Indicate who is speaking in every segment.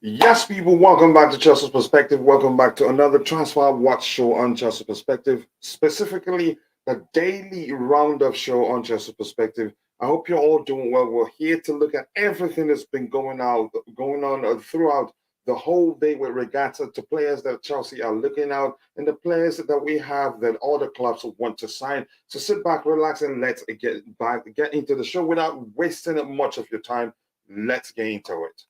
Speaker 1: Yes, people, welcome back to Chelsea's Perspective. Welcome back to another Transfer Watch show on Chelsea Perspective, specifically the daily roundup show on Chelsea Perspective. I hope you're all doing well. We're here to look at everything that's been going on throughout the whole day with regards to players that Chelsea are looking out and the players that we have that all the clubs want to sign. So sit back, relax, and let's get into the show without wasting much of your time. Let's get into it.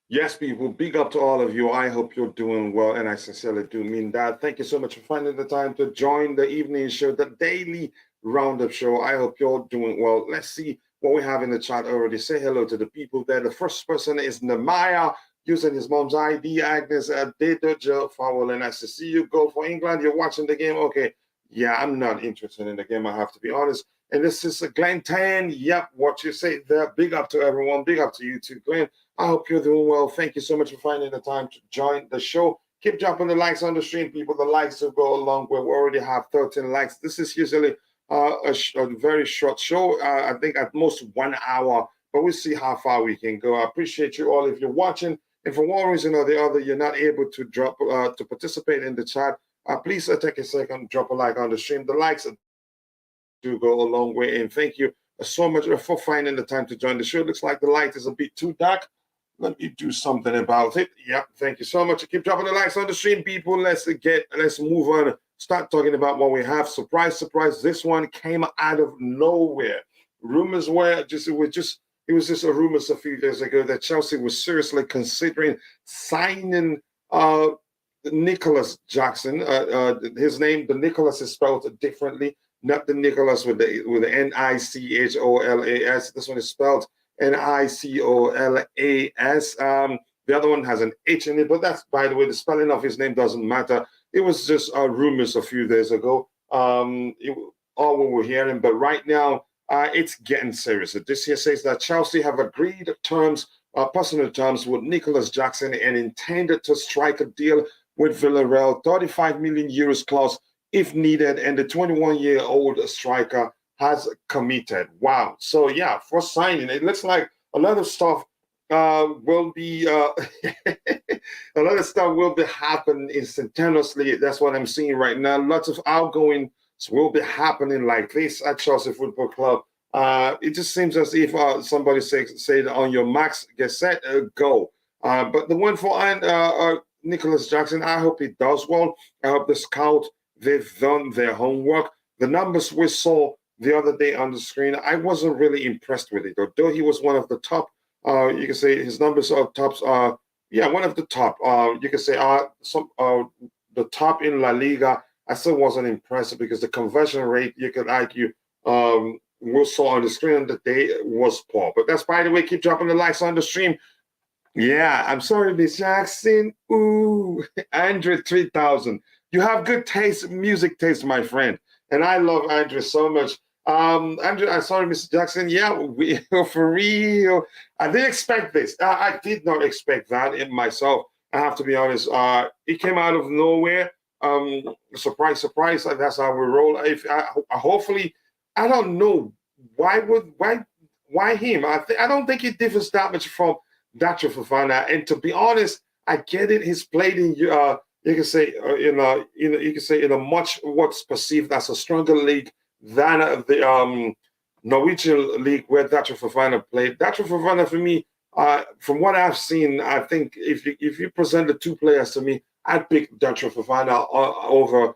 Speaker 1: Yes, people, big up to all of you. I hope you're doing well, and I sincerely do mean that. Thank you so much for finding the time to join the evening show, the daily roundup show. I hope you're doing well. Let's see what we have in the chat already. Say hello to the people there. The first person is Nemaya, using his mom's ID, Agnes Adedojo Fowler, and nice to see you. Go for England. You're watching the game. Okay. Yeah, I'm not interested in the game, I have to be honest. And this is Glenn Tan. Yep, what you say there. Big up to everyone. Big up to you too, Glenn. I hope you're doing well. Thank you so much for finding the time to join the show. Keep dropping the likes on the stream, people. The likes will go along. We already have 13 likes. This is usually a very short show. I think at most 1 hour, but we'll see how far we can go. I appreciate you all if you're watching. And for one reason or the other, you're not able to to participate in the chat, please take a second, drop a like on the stream. The likes do go a long way. And thank you so much for finding the time to join the show. Looks like the light is a bit too dark. Let me do something about it. Yeah, thank you so much. Keep dropping the likes on the stream, people. Let's move on. Start talking about what we have. Surprise, surprise. This one came out of nowhere. Rumors were it was just a rumors a few days ago that Chelsea was seriously considering signing Nicholas Jackson. His name, the Nicholas is spelled differently, not the Nicholas with the Nicholas. This one is spelled Nicolas. The other one has an H in it, but that's, by the way, the spelling of his name doesn't matter. It was just rumors a few days ago. All we were hearing, but right now it's getting serious. This here says that Chelsea have agreed terms, personal terms with Nicholas Jackson and intended to strike a deal with Villarreal, 35 million euros clause if needed, and the 21-year-old striker has committed. Wow. So yeah, for signing, it looks like a lot of stuff will be a lot of stuff will be happening instantaneously. That's what I'm seeing right now. Lots of outgoings will be happening like this at Chelsea Football Club. It just seems as if somebody said on your marks, get set, go. But the one for Nicholas Jackson, I hope he does well. I hope the scout, they've done their homework. The numbers we saw the other day on the screen, I wasn't really impressed with it. Although he was one of the top, you can say his numbers are tops. Yeah, one of the top. You can say the top in La Liga. I still wasn't impressed because the conversion rate, you could argue, we saw on the screen the day was poor. But that's, by the way, keep dropping the likes on the stream. Yeah, I'm sorry, Miss Jackson. Ooh, Andre 3000. You have good taste, music taste, my friend. And I love Andre so much. Andrew, I'm sorry, Mr. Jackson. Yeah, we, for real. I didn't expect this. I did not expect that in myself. I have to be honest. It came out of nowhere. Surprise, surprise. That's how we roll. If hopefully, I don't know why him. I don't think it differs that much from Dacho Fofana. And to be honest, I get it. He's played in you can say you can say in a much what's perceived as a stronger league than the Norwegian league where Dacho Fofana played. Dacho Fofana, for me, from what I've seen, I think if you present the two players to me, I'd pick Dacho Fofana over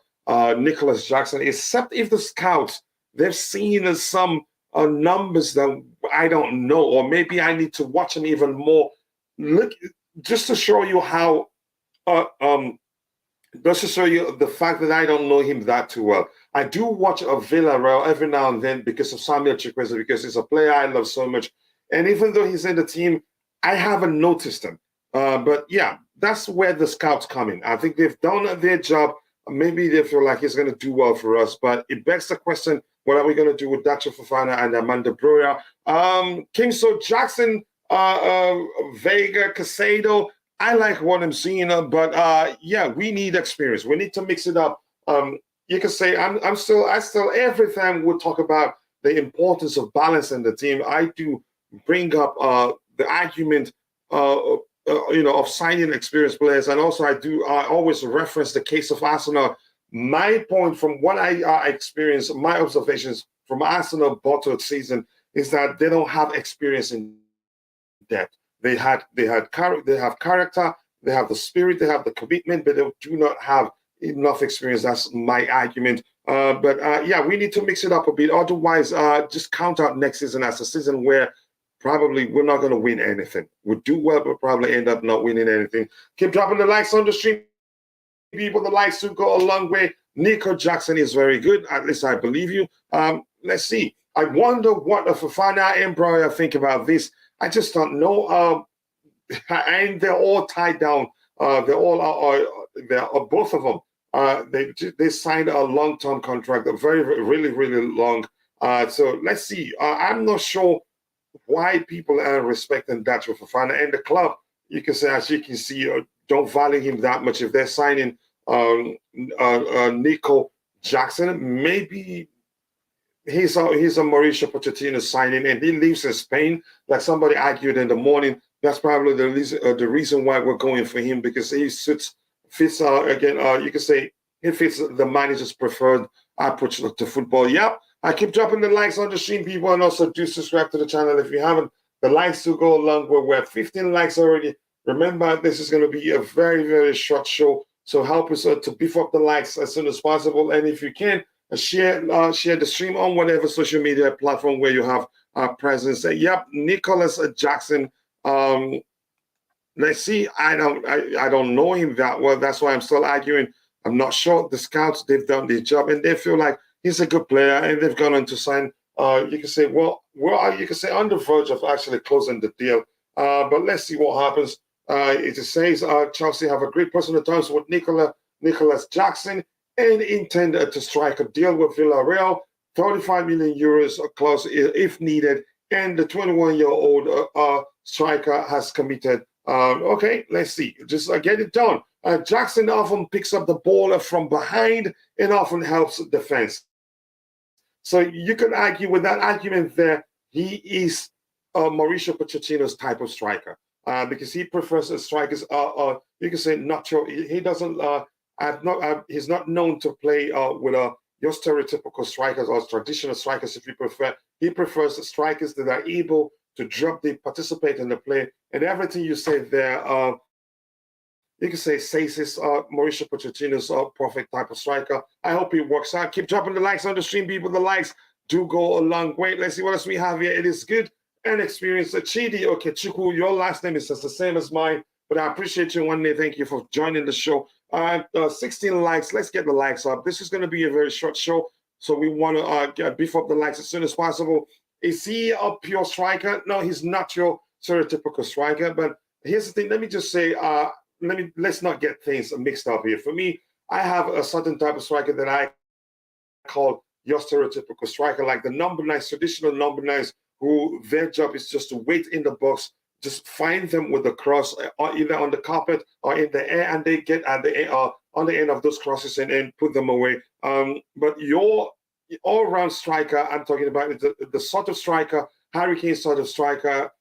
Speaker 1: Nicholas Jackson, except if the scouts they've seen some numbers that I don't know, or maybe I need to watch him even more. Look, just to show you how uh, um, just to show you the fact that I don't know him that too well. I do watch a Villarreal every now and then because of Samuel Chukwueze, because he's a player I love so much. And even though he's in the team, I haven't noticed him. But yeah, that's where the scouts come in. I think they've done their job. Maybe they feel like he's going to do well for us. But it begs the question, what are we going to do with Dacho Fofana and Amanda Broya? Kingso Jackson, Vega, Caicedo, I like what I'm seeing, but yeah, we need experience. We need to mix it up. You can say I still every time we talk about the importance of balance in the team, I do bring up the argument, of signing experienced players, and also I always reference the case of Arsenal. My point from what I experienced, my observations from Arsenal bottled season is that they don't have experience in depth. They have character, they have the spirit, they have the commitment, but they do not have enough experience. That's my argument. But yeah, we need to mix it up a bit. Otherwise, just count out next season as a season where probably we're not going to win anything. We'll do well, but probably end up not winning anything. Keep dropping the likes on the stream, people. The likes do go a long way. Nico Jackson is very good. At least I believe you. Let's see. I wonder what the Fofana and Broya think about this. I just don't know. And they're all tied down. They're all they're both of them. They signed a long-term contract, a very, really, really long. So let's see. I'm not sure why people are respecting Dacho Fofana and the club. You can say, as you can see, don't value him that much. If they're signing Nico Jackson, maybe he's a Mauricio Pochettino signing, and he lives in Spain. Like somebody argued in the morning, that's probably the reason why we're going for him, because he fits again. You can say he fits the manager's preferred approach to football. Yep, I keep dropping the likes on the stream, people, and also do subscribe to the channel if you haven't. The likes will go along. We're at 15 likes already. Remember, this is going to be a very, very short show, so help us to beef up the likes as soon as possible. And if you can, share the stream on whatever social media platform where you have presence. Yep, Nicholas Jackson. Let's see. I don't know him that well. That's why I'm still arguing. I'm not sure. The scouts, they've done their job, and they feel like he's a good player, and they've gone on to sign. You can say, you can say on the verge of actually closing the deal. But let's see what happens. It says Chelsea have a great personal terms with Nicholas Jackson and intend to strike a deal with Villarreal, 35 million euros clause if needed, and the 21-year-old striker has committed. Okay, let's see. Just get it done. Jackson often picks up the ball from behind and often helps defense. So you can argue with that argument there. He is Mauricio Pochettino's type of striker because he prefers strikers. You can say natural. He doesn't. He's not known to play with your stereotypical strikers or traditional strikers, if you prefer. He prefers strikers that are able to drop deep, participate in the play, and everything you say there. You can say Saces, Mauricio Pochettino's perfect type of striker. I hope it works out. Keep dropping the likes on the stream, people. The likes do go a long way. Let's see what else we have here. It is good and experienced. Chidi Okechukwu, your last name is just the same as mine, but I appreciate you one day. Thank you for joining the show. 16 likes. Let's get the likes up. This is going to be a very short show, so we want to beef up the likes as soon as possible. Is he a pure striker? No, he's not your stereotypical striker. But here's the thing. Let me just say, let's not get things mixed up here. For me, I have a certain type of striker that I call your stereotypical striker, like the number 9, traditional number 9s, who their job is just to wait in the box, just find them with the cross, or either on the carpet or in the air, and they get at the air, on the end of those crosses and put them away. But your all-round striker, I'm talking about the sort of striker, Harry Kane sort of striker,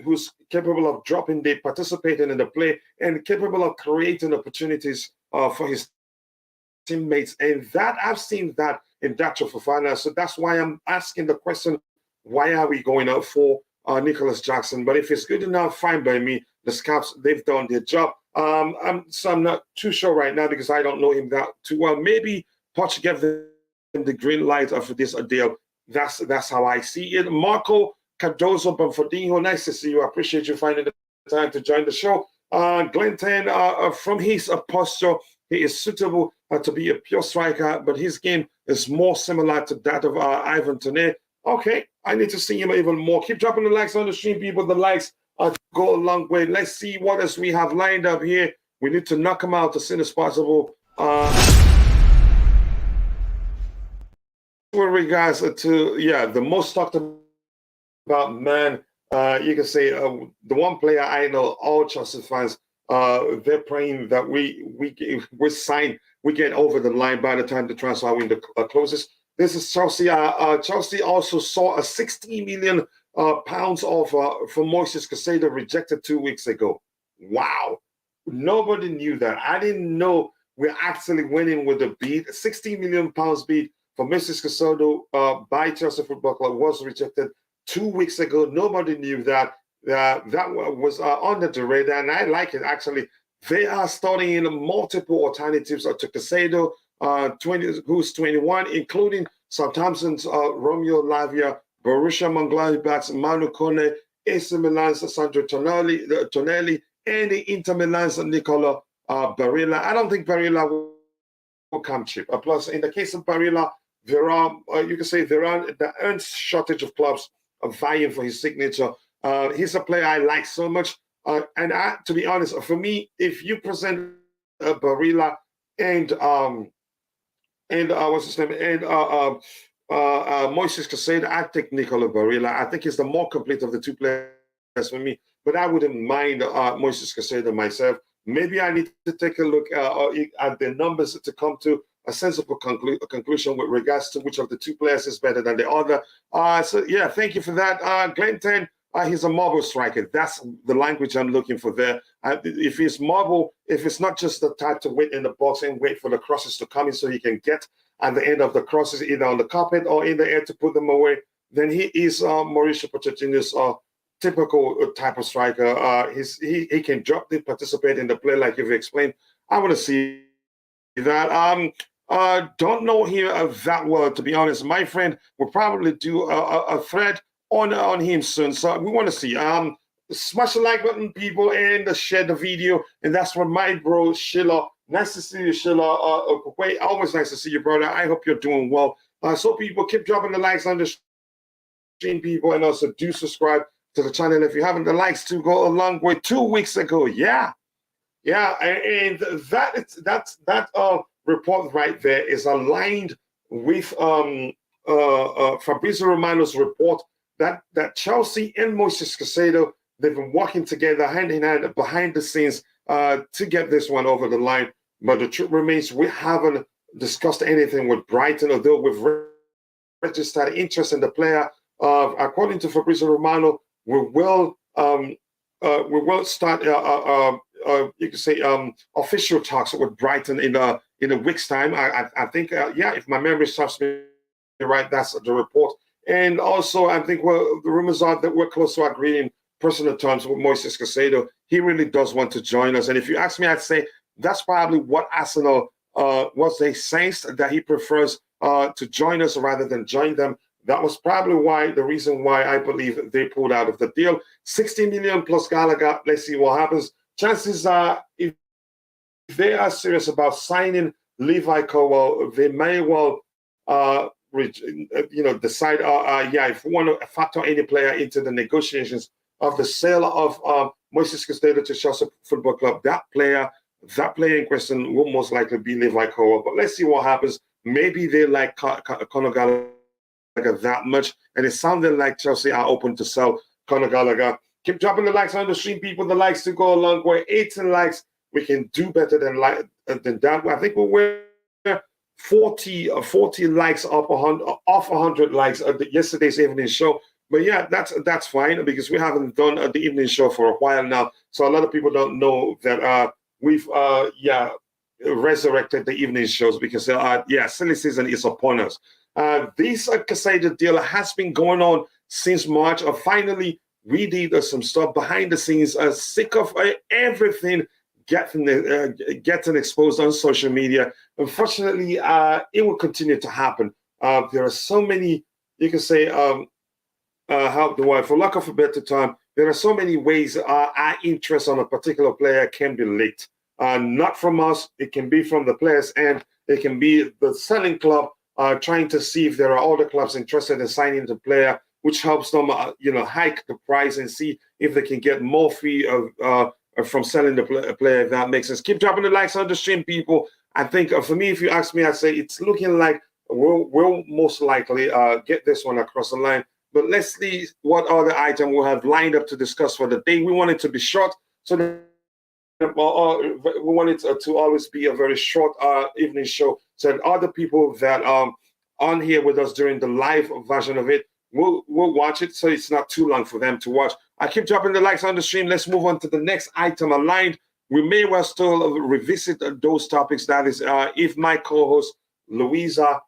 Speaker 1: who's capable of dropping deep, participating in the play, and capable of creating opportunities for his teammates. And that I've seen that in Dacho Fofana. So that's why I'm asking the question, why are we going out for Nicholas Jackson? But if it's good enough, fine by me. The scouts, they've done their job. I'm not too sure right now because I don't know him that too well. Maybe Poch gave them the green light of this deal. That's how I see it. Marco Cardozo Bonfordinho, nice to see you. I appreciate you finding the time to join the show. Glenton, from his posture, he is suitable to be a pure striker, but his game is more similar to that of Ivan Toney. Okay, I need to see him even more. Keep dropping the likes on the stream, people. The likes go a long way. Let's see what else we have lined up here. We need to knock him out as soon as possible. With regards to, the most talked about man, you can say the one player I know all Chelsea fans, they're praying that we sign, we get over the line by the time the transfer window closes. This is Chelsea. Chelsea also saw a 60 million pounds offer from Moises Caicedo rejected 2 weeks ago. Wow. Nobody knew that. I didn't know we're actually winning with a bid. 60 million pounds bid for Moises Caicedo by Chelsea Football Club was rejected 2 weeks ago. Nobody knew that. That was under the radar, and I like it, actually. They are studying multiple alternatives to Caicedo, who's 21, including Southampton's Romeo Lavia, Borussia Mönchengladbach's Manu Kone, AC Milan's Sandro Tonelli, and the Inter Milan's Nicola Barilla. I don't think Barilla will come cheap. Plus, in the case of Barilla, there are the earned shortage of clubs vying for his signature. He's a player I like so much. To be honest, for me, if you present Barilla and what's his name, and Moises Caicedo, I take Nicola Barilla. I think he's the more complete of the two players for me. But I wouldn't mind Moises Caicedo myself. Maybe I need to take a look at the numbers to come to a sensible conclusion with regards to which of the two players is better than the other. Thank you for that. Glenton, he's a mobile striker. That's the language I'm looking for there. If he's mobile, if it's not just the type to wait in the box and wait for the crosses to come in so he can get at the end of the crosses, either on the carpet or in the air to put them away, then he is Mauricio Pochettino's typical type of striker. He can drop deep, participate in the play like you've explained. I want to see that. Don't know him that well, to be honest. My friend will probably do a thread on him soon. So we want to see. Smash the like button, people, and share the video. And that's for my bro, Sheila. Nice to see you, Sheila. Always nice to see you, brother. I hope you're doing well. So people, keep dropping the likes on the stream, people, and also do subscribe to the channel if you haven't. The likes to go a long way. 2 weeks ago, and that report right there is aligned with Fabrizio Romano's report that Chelsea and Moises Caicedo, they've been working together hand in hand behind the scenes to get this one over the line. But the truth remains, we haven't discussed anything with Brighton, although we've registered interest in the player. According to Fabrizio Romano, we will start you can say official talks with Brighton in a week's time. I think if my memory serves me right, that's the report. And also, I think the rumors are that we're close to agreeing personal terms with Moises Caicedo. He really does want to join us. And if you ask me, I'd say that's probably what Arsenal they sensed, that he prefers to join us rather than join them. That was probably the reason why I believe they pulled out of the deal. 60 million plus Gallagher. Let's see what happens. Chances are, if they are serious about signing Levi Colwill, they may well decide, if we want to factor any player into the negotiations of the sale of Moises Caicedo to Chelsea Football Club, that player in question will most likely be Levi Colwill. But let's see what happens. maybe they like Conor Gallagher that much, and it sounded like Chelsea are open to sell Conor Gallagher. Keep dropping the likes on the stream, people. The likes to go a long way. 18 likes. We can do better than that. I think we're 40 likes off 100 likes at yesterday's evening show. But yeah, that's fine because we haven't done the evening show for a while now. So a lot of people don't know that we've resurrected the evening shows because silly season is upon us. This Caicedo deal has been going on since March. Finally, we did some stuff behind the scenes. Sick of everything getting exposed on social media. Unfortunately, it will continue to happen. There are so many, you can say, for lack of a better term, there are so many ways our interest on a particular player can be leaked. Not from us, it can be from the players, and it can be the selling club trying to see if there are other clubs interested in signing the player, which helps them, hike the price and see if they can get more fee from selling the player, if that makes sense. Keep dropping the likes on the stream, people. I think for me, if you ask me, I'd say it's looking like we'll most likely get this one across the line. But let's see what other item we'll have lined up to discuss for the day. We want it to be short, so that we want it to always be a very short evening show, so that other people that on here with us during the live version of it will watch it, so it's not too long for them to watch. I keep dropping the likes on the stream. Let's move on to the next item aligned. We may well still revisit those topics. That is, if my co-host Louisa,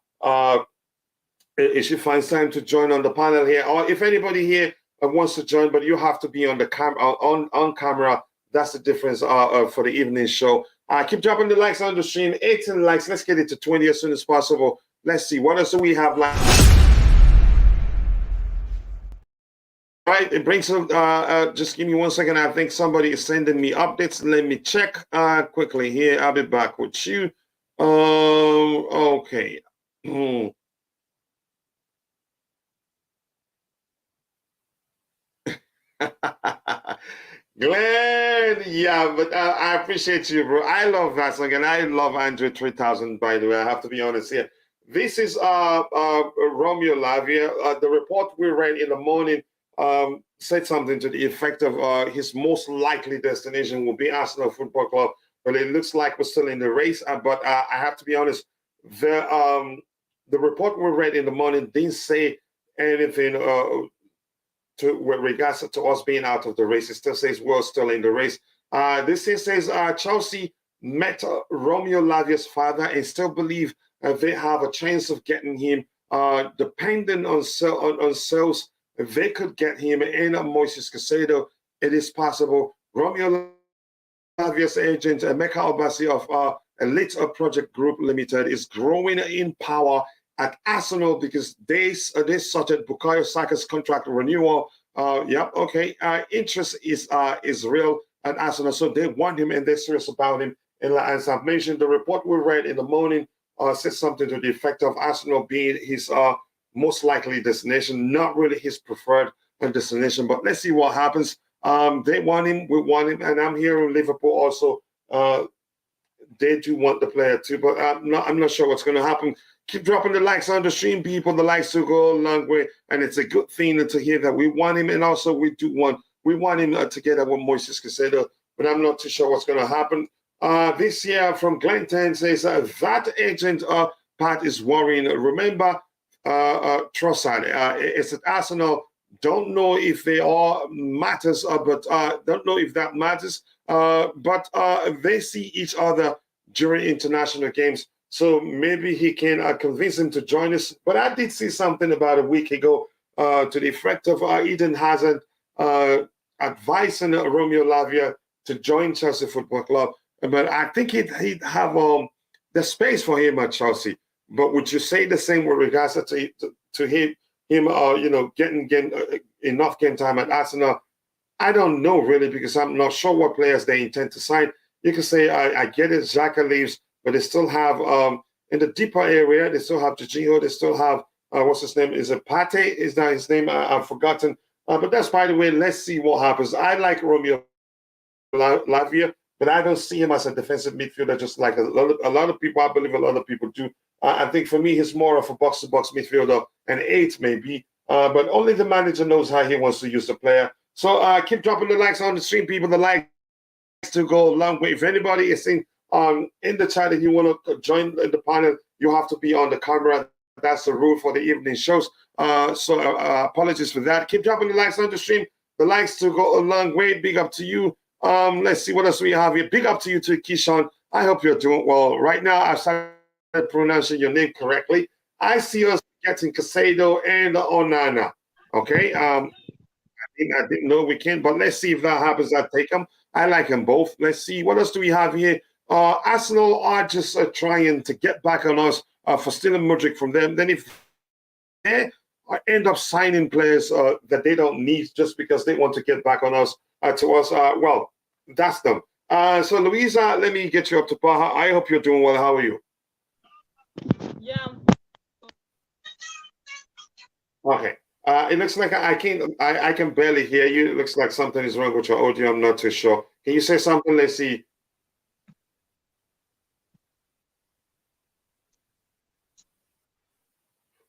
Speaker 1: if she finds time to join on the panel here, or if anybody here wants to join, but you have to be on the on camera. That's the difference for the evening show. Keep dropping the likes on the stream. 18 likes. Let's get it to 20 as soon as possible. Let's see what else do we have like. Right, it brings up, just give me 1 second. I think somebody is sending me updates. Let me check quickly here. I'll be back with you. Okay. Glenn, yeah, but I appreciate you, bro. I love that song, and I love Andre 3000, by the way. I have to be honest here. This is Romeo Lavia. The report we read in the morning said something to the effect of his most likely destination will be Arsenal Football Club. But it looks like we're still in the race. But I have to be honest, the report we read in the morning didn't say anything with regards to us being out of the race. It still says we're still in the race. This says Chelsea met Romeo Lavia's father and still believe they have a chance of getting him. Depending on sales, they could get him in Moises Caicedo. It is possible. Romeo Lavia's agent, Mecca Obasi of Elite Project Group Limited, is growing in power at Arsenal because they sorted Bukayo Saka's contract renewal. Interest is real at Arsenal, so they want him and they're serious about him. And as I've mentioned, the report we read in the morning said something to the effect of Arsenal being his most likely destination, not really his preferred destination. But let's see what happens. They want him, we want him, and I'm here in Liverpool also. They do want the player too, but I'm not sure what's going to happen. Keep dropping the likes on the stream, people. The likes will go a long way, and it's a good thing to hear that we want him, and also we want him together with Moises Caicedo, but I'm not too sure what's going to happen. This year from Glenton says that agent part is worrying. Remember, Trossard, it's at Arsenal. Don't know if they all matters, but don't know if that matters. But they see each other during international games. So maybe he can convince him to join us. But I did see something about a week ago to the effect of Eden Hazard advising Romeo Lavia to join Chelsea Football Club. But I think he'd have the space for him at Chelsea. But would you say the same with regards to him getting enough game time at Arsenal? I don't know really, because I'm not sure what players they intend to sign. You can say I get it, Xhaka leaves, but they still have in the deeper area, they still have Jorginho, they still have what's his name? Is it Pate? Is that his name? I've forgotten. But that's by the way. Let's see what happens. I like Romeo Lavia. but I don't see him as a defensive midfielder, just like a lot of people. I believe a lot of people do. I think for me, he's more of a box-to-box midfielder, an 8 maybe. But only the manager knows how he wants to use the player. So keep dropping the likes on the stream, people. The likes to go a long way. If anybody is in the chat and you want to join the panel, you have to be on the camera. That's the rule for the evening shows. So apologies for that. Keep dropping the likes on the stream. The likes to go a long way. Big up to you. Let's see what else we have here. Big up to you too, Keyshawn. I hope you're doing well. Right now, I've started pronouncing your name correctly. I see us getting Caicedo and Onana. Okay. I didn't know we can, but let's see if that happens. I take them. I like them both. Let's see. What else do we have here? Arsenal are just trying to get back on us for stealing Mudryk from them. Then if they end up signing players that they don't need just because they want to get back on us, well, that's them. So, Louisa, let me get you up to par. I hope you're doing well. How are you?
Speaker 2: Yeah.
Speaker 1: Okay. It looks like I can barely hear you. It looks like something is wrong with your audio. I'm not too sure. Can you say something? Let's see.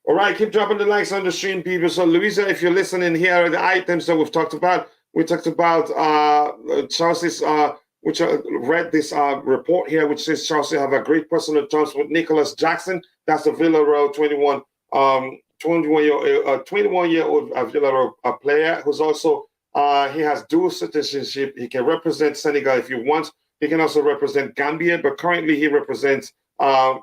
Speaker 1: All right, keep dropping the likes on the stream, people. So, Louisa, if you're listening, here are the items that we've talked about. We talked about Chelsea's, which I read this report here, which says Chelsea have a great personal terms with Nicholas Jackson. That's the Villarreal 21-year-old Villarreal player who's also he has dual citizenship. He can represent Senegal if he wants. He can also represent Gambia, but currently he represents the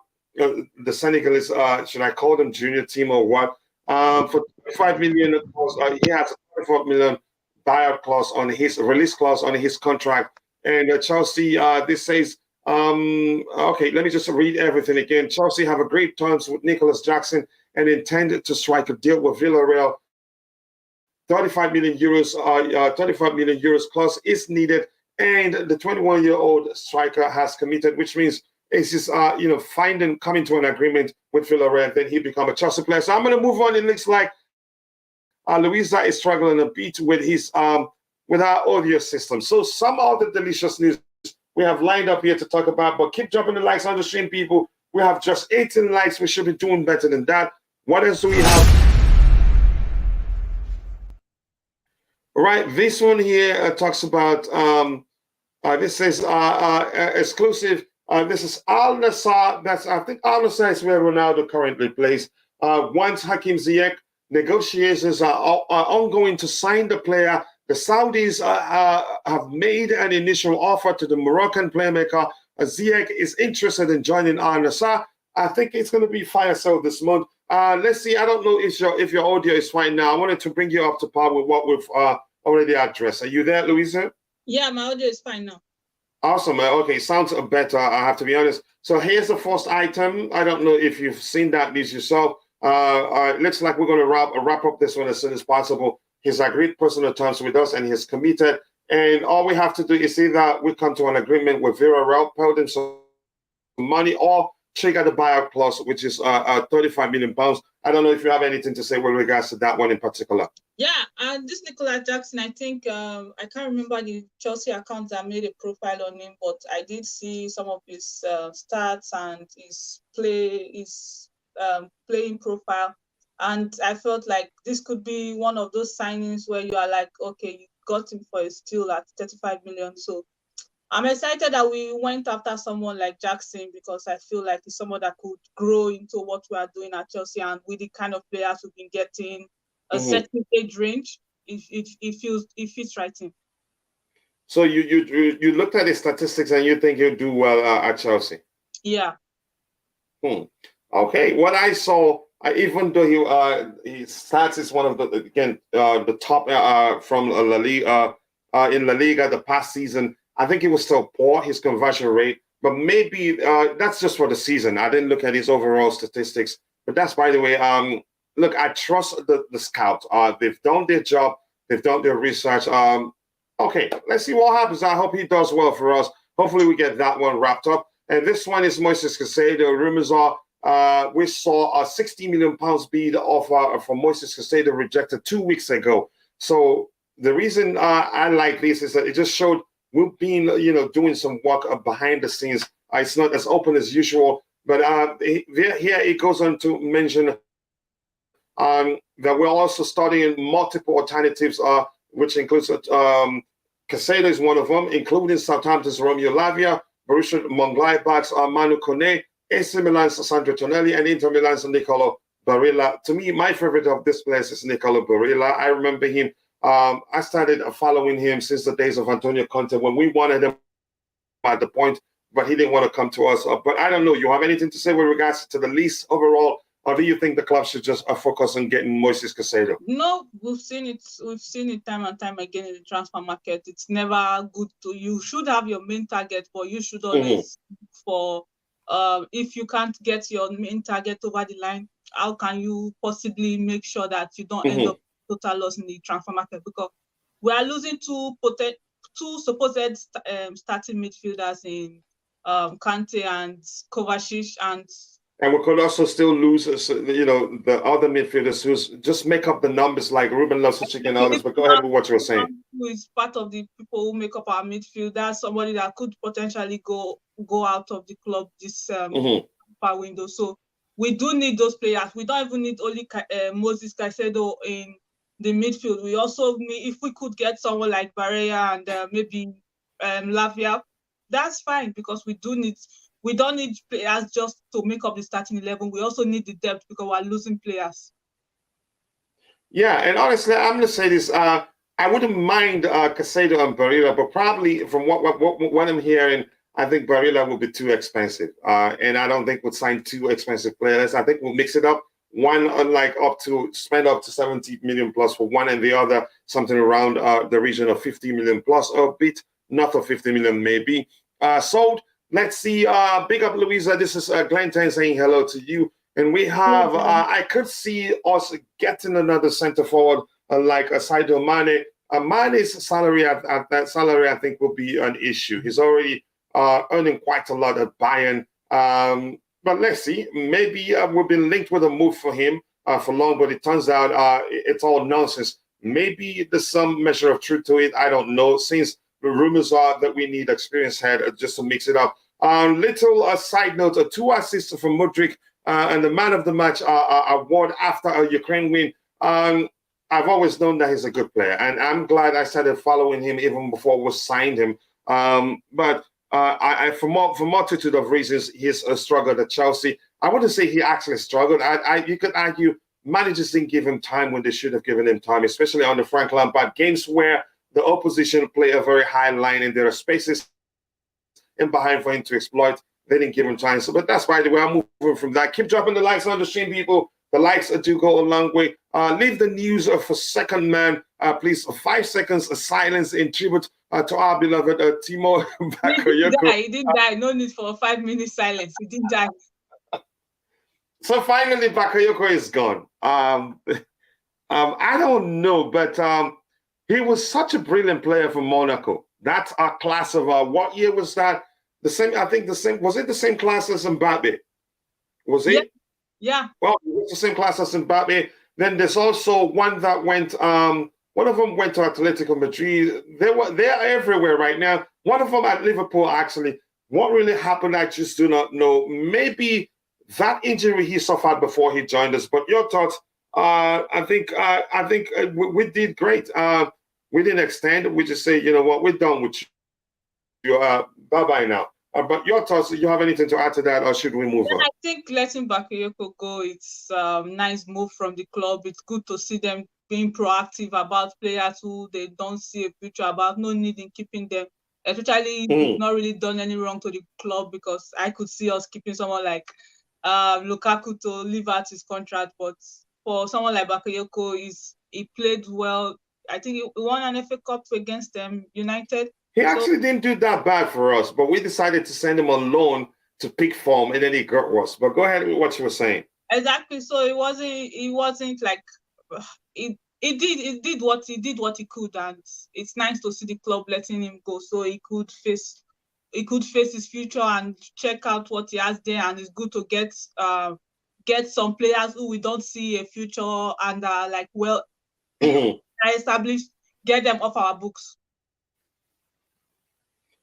Speaker 1: Senegalese, should I call them junior team or what? For 5 million, he has a 24 million buyout clause on his release clause on his contract. And Chelsea, this says, okay, let me just read everything again. Chelsea have a great terms with Nicholas Jackson and intended to strike a deal with Villarreal. 35 million euros clause is needed, and the 21-year-old striker has committed, which means it's just coming to an agreement with Villarreal, then he become a Chelsea player. So I'm going to move on. It looks like Luisa is struggling a bit with his with our audio system. So some of the delicious news we have lined up here to talk about, but keep dropping the likes on the stream, people. We have just 18 likes. We should be doing better than that. What else do we have? All right, this one here talks about this is exclusive. This is Al Nassr. I think Al Nassr is where Ronaldo currently plays. Once Hakim Ziyech, negotiations are ongoing to sign the player. The Saudis have made an initial offer to the Moroccan playmaker. Ziyech is interested in joining Al Nassr. I think it's going to be fire sale this month. Let's see. I don't know if your audio is fine now. I wanted to bring you up to par with what we've already addressed. Are you there, Louisa?
Speaker 2: Yeah, my audio is fine now.
Speaker 1: Awesome. Okay, sounds better, I have to be honest. So here's the first item. I don't know if you've seen that news yourself. It looks like we're going to wrap up this one as soon as possible. He's agreed personal terms with us and he's committed. And all we have to do is either we come to an agreement with Villarreal, pay them some money, or trigger the buyout clause, which is 35 million pounds. I don't know if you have anything to say with regards to that one in particular.
Speaker 2: Yeah, this Nicolas Jackson, I think I can't remember the Chelsea account that made a profile on him, but I did see some of his stats and his playing profile, and I felt like this could be one of those signings where you are like, okay, you got him for a steal at 35 million. So I'm excited that we went after someone like Jackson because I feel like he's someone that could grow into what we are doing at Chelsea, and with the kind of players we've been getting, a certain age range, it fits right in.
Speaker 1: So you looked at his statistics and you think he'll do well at Chelsea?
Speaker 2: Yeah.
Speaker 1: Okay. What I saw, even though his stats is one of the top from La Liga in La Liga the past season, I think he was still poor, his conversion rate. But maybe that's just for the season. I didn't look at his overall statistics. But that's, by the way, look, I trust the scouts. They've done their job. They've done their research. Okay, let's see what happens. I hope he does well for us. Hopefully we get that one wrapped up. And this one is Moises Caicedo. Rumors are we saw a 60 million pounds bid offer from Moises Caicedo rejected 2 weeks ago. So the reason I like this is that it just showed we've been, doing some work behind the scenes. It's not as open as usual, but here it goes on to mention that we're also studying multiple alternatives, which includes Caicedo is one of them, including Southampton's Romeo Lavia, Borussia Mönchengladbach's Manu Kone, AC Milan's Sandro Tonelli, and Inter Milan's Nicolo Barilla. To me, my favorite of this place is Nicolo Barilla. I remember him. I started following him since the days of Antonio Conte when we wanted him at the point, but he didn't want to come to us. But I don't know. You have anything to say with regards to the lease overall, or do you think the club should just focus on getting Moises Caicedo?
Speaker 2: No, we've seen it. We've seen it time and time again in the transfer market. It's never good to. You should have your main target, but you should always for. If you can't get your main target over the line, how can you possibly make sure that you don't end up total loss in the transfer market? Because we are losing two supposed starting midfielders in Kante and Kovacic, and
Speaker 1: we could also still lose, the other midfielders who just make up the numbers like Ruben Loftus-Cheek and others. But go ahead with what you were saying.
Speaker 2: Who is part of the people who make up our midfield? That's somebody that could potentially go out of the club this window. So we do need those players. We don't even need only Moises Caicedo in the midfield. We also need, if we could get someone like Barella and maybe Lavia, that's fine, because we don't need players just to make up the starting 11. We also need the depth because we're losing players.
Speaker 1: Yeah, and honestly, I'm going to say this. I wouldn't mind Caicedo and Barilla, but probably from what I'm hearing, I think Barilla will be too expensive. And I don't think we'll sign two expensive players. I think we'll mix it up. One, spend up to 70 million plus for one, and the other something around the region of 50 million plus, or a bit north of 50 million maybe. Sold. Let's see. Big up, Louisa. This is Glenn Ten saying hello to you. And we have, I could see us getting another center forward like Sadio Mane. Mane's salary, that salary, I think, will be an issue. He's already earning quite a lot at Bayern. But let's see. Maybe we've been linked with a move for him for long, but it turns out it's all nonsense. Maybe there's some measure of truth to it. I don't know, since the rumors are that we need experienced head just to mix it up. Little side note, 2 assists from Mudryk and the man of the match award after a Ukraine win. I've always known that he's a good player, and I'm glad I started following him even before we signed him. But for multitude of reasons, he's struggled at Chelsea. I wouldn't say he actually struggled. You could argue managers didn't give him time when they should have given him time, especially on the Frank Lampard games where the opposition play a very high line and there are spaces in behind for him to exploit. They didn't give him time. So, but that's by the way, I'm moving from that. Keep dropping the likes on the stream, people. The likes do go a long way. Leave the news for second man, please. 5 seconds of silence in tribute to our beloved Timo Bakayoko.
Speaker 2: He didn't die. No need for a 5-minute silence. He didn't die.
Speaker 1: So finally, Bakayoko is gone. I don't know, but he was such a brilliant player for Monaco. That's our class of what year was that? The same, I think the same, was it the same class as Mbappe? Was it?
Speaker 2: Yeah.
Speaker 1: Well, it was the same class as Mbappe. Then there's also one that went, one of them went to Atletico Madrid. They're everywhere right now. One of them at Liverpool, actually. What really happened, I just do not know. Maybe that injury he suffered before he joined us. But your thoughts? I think we did great. We didn't extend. We just say, you know what, we're done with you. Bye-bye now. But your thoughts, do you have anything to add to that, or should we move on?
Speaker 2: I think letting Bakayoko go, it's a nice move from the club. It's good to see them being proactive about players who they don't see a future about. No need in keeping them, especially if not really done any wrong to the club, because I could see us keeping someone like Lukaku to live out his contract. But for someone like Bakayoko, he played well. I think he won an FA Cup against them, United.
Speaker 1: He actually didn't do that bad for us, but we decided to send him on loan to pick form, and then he got worse. But go ahead with what you were saying.
Speaker 2: Exactly. So it wasn't like he did what he could, and it's nice to see the club letting him go so he could face his future and check out what he has there. And it's good to get some players who we don't see a future and are like established, get them off our books.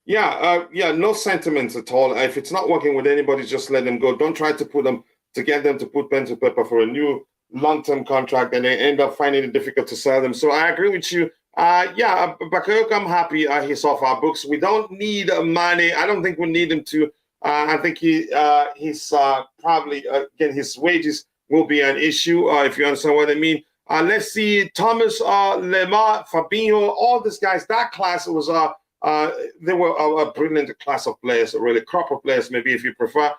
Speaker 1: Yeah, no sentiments at all. If it's not working with anybody, just let them go. Don't try to get them to put pen to paper for a new long-term contract, and they end up finding it difficult to sell them. So I agree with you. Bakayoko, I'm happy he's off our books. We don't need money. I don't think we need him to. I think he's probably again his wages will be an issue if you understand what I mean. Let's see, Thomas, Lemar, Fabinho, all these guys. That class was they were a brilliant class of players, really crop of players, maybe if you prefer.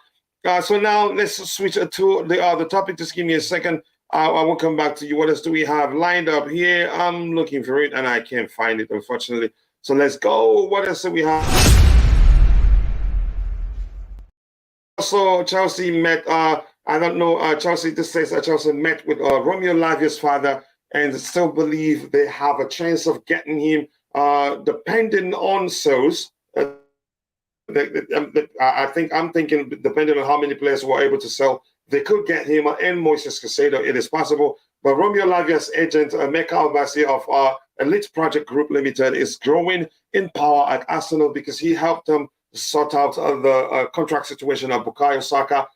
Speaker 1: So now let's switch to the other topic. Just give me a second. I will come back to you. What else do we have lined up here? I'm looking for it and I can't find it, unfortunately. So let's go. What else do we have? Also, Chelsea met, I don't know, Chelsea, this says Chelsea met with Romeo Lavia's father and still believe they have a chance of getting him, depending on sales. I'm thinking, depending on how many players were able to sell, they could get him and Moises Caicedo. It is possible. But Romeo Lavia's agent, Mateo Kovacic of Elite Project Group Limited, is growing in power at Arsenal because he helped them sort out the contract situation of Bukayo Saka.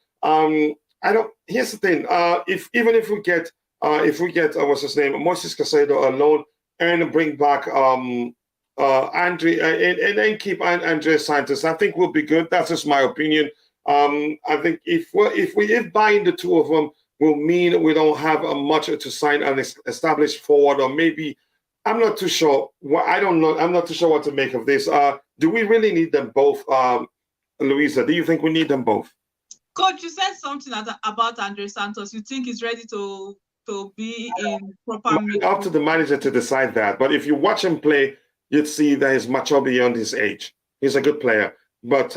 Speaker 1: Here's the thing. If we get what's his name, Moises Caicedo alone, and bring back Andre and keep Andre Santos, I think we'll be good. That's just my opinion. I think if buying the two of them will mean we don't have much to sign an established forward, or maybe I'm not too sure. I don't know. I'm not too sure what to make of this. Do we really need them both, Louisa? Do you think we need them both?
Speaker 2: Coach, you said something about Andre Santos. You think he's ready to be in proper midfield?
Speaker 1: Up to the manager to decide that. But if you watch him play, you'd see that he's mature beyond his age. He's a good player. But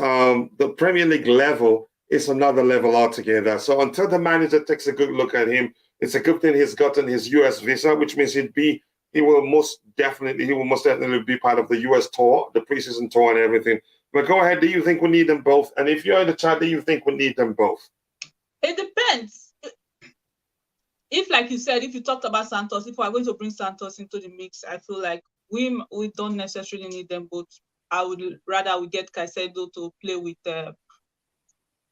Speaker 1: the Premier League level is another level altogether. So until the manager takes a good look at him, it's a good thing he's gotten his US visa, which means he will most definitely be part of the US tour, the preseason tour and everything. But go ahead, do you think we need them both? And if you're in the chat, do you think we need them both?
Speaker 2: It depends. If, like you said, if you talked about Santos, if we're going to bring Santos into the mix, I feel like we don't necessarily need them both. I would rather we get Caicedo to play with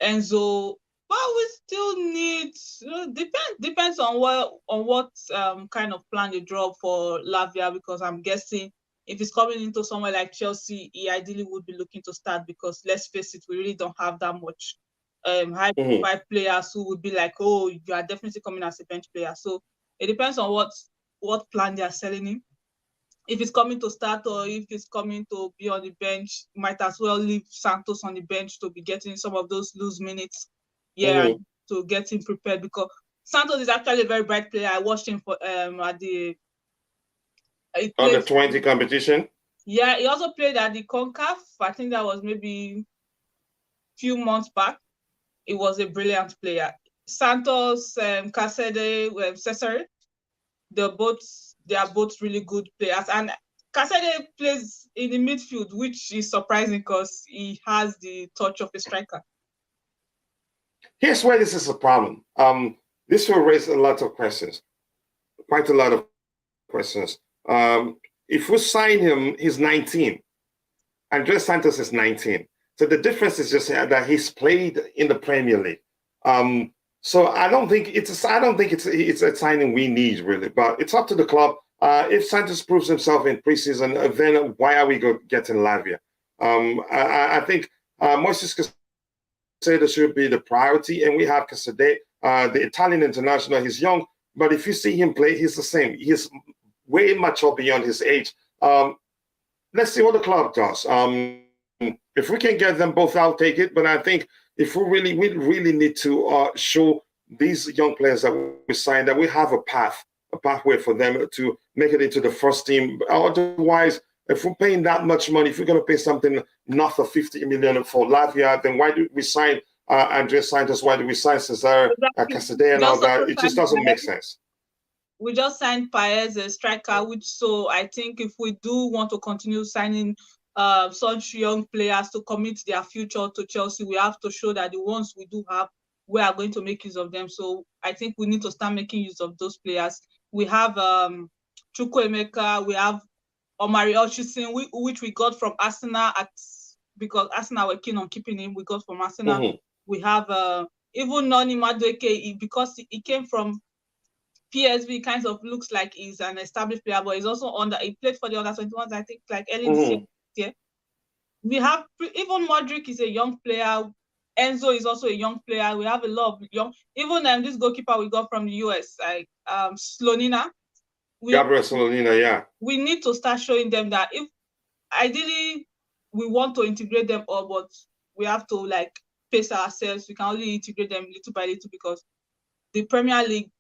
Speaker 2: Enzo, but we still need depends on what kind of plan they draw for Lavia, because I'm guessing if he's coming into somewhere like Chelsea, he ideally would be looking to start, because let's face it, we really don't have that much high-profile players who would be like, oh, you are definitely coming as a bench player. So it depends on what plan they are selling him. If he's coming to start or if he's coming to be on the bench, might as well leave Santos on the bench to be getting some of those loose minutes, to get him prepared, because Santos is actually a very bright player. I watched him for at the
Speaker 1: the 20 competition.
Speaker 2: Yeah, he also played at the CONCACAF. I think that was maybe a few months back. He was a brilliant player. Santos, Caicedo, Cesare, they are both really good players. And Caicedo plays in the midfield, which is surprising because he has the touch of a striker.
Speaker 1: Here's where this is a problem. This will raise a lot of questions, quite a lot of questions. If we sign him, he's 19. Andres Santos is 19. So the difference is just that he's played in the Premier League. So I don't think it's a signing we need, really. But it's up to the club. If Santos proves himself in preseason, then why are we getting Lavia? I think Moises Caicedo should be the priority, and we have Caicedo, the Italian international. He's young, but if you see him play, he's the same. He's way mature beyond his age. Let's see what the club does. If we can get them both, I'll take it. But I think if we really need to show these young players that we signed that we have a pathway for them to make it into the first team. Otherwise, if we're paying that much money, if we're going to pay something north of 50 million for Lavia, then why do we sign Andres Santos? Why do we sign Cesar, Caicedo, and all that? It just doesn't make sense.
Speaker 2: We just signed Paez, a striker, so I think if we do want to continue signing such young players to commit their future to Chelsea, we have to show that the ones we do have, we are going to make use of them. So I think we need to start making use of those players. We have Chukwuemeka, we have Omari Hutchinson, which we got from Arsenal at because Arsenal were keen on keeping him. We got from Arsenal.
Speaker 1: Mm-hmm.
Speaker 2: We have even Noni Madueke, because he came from PSV, kind of looks like he's an established player, but he's also he played for the under 21s, I think, like early this year. We have even Modric is a young player. Enzo is also a young player. We have a lot of young, even this goalkeeper we got from the US, like Slonina.
Speaker 1: Gabriel Slonina, yeah.
Speaker 2: We need to start showing them that if ideally we want to integrate them all, but we have to like pace ourselves. We can only integrate them little by little, because the Premier League,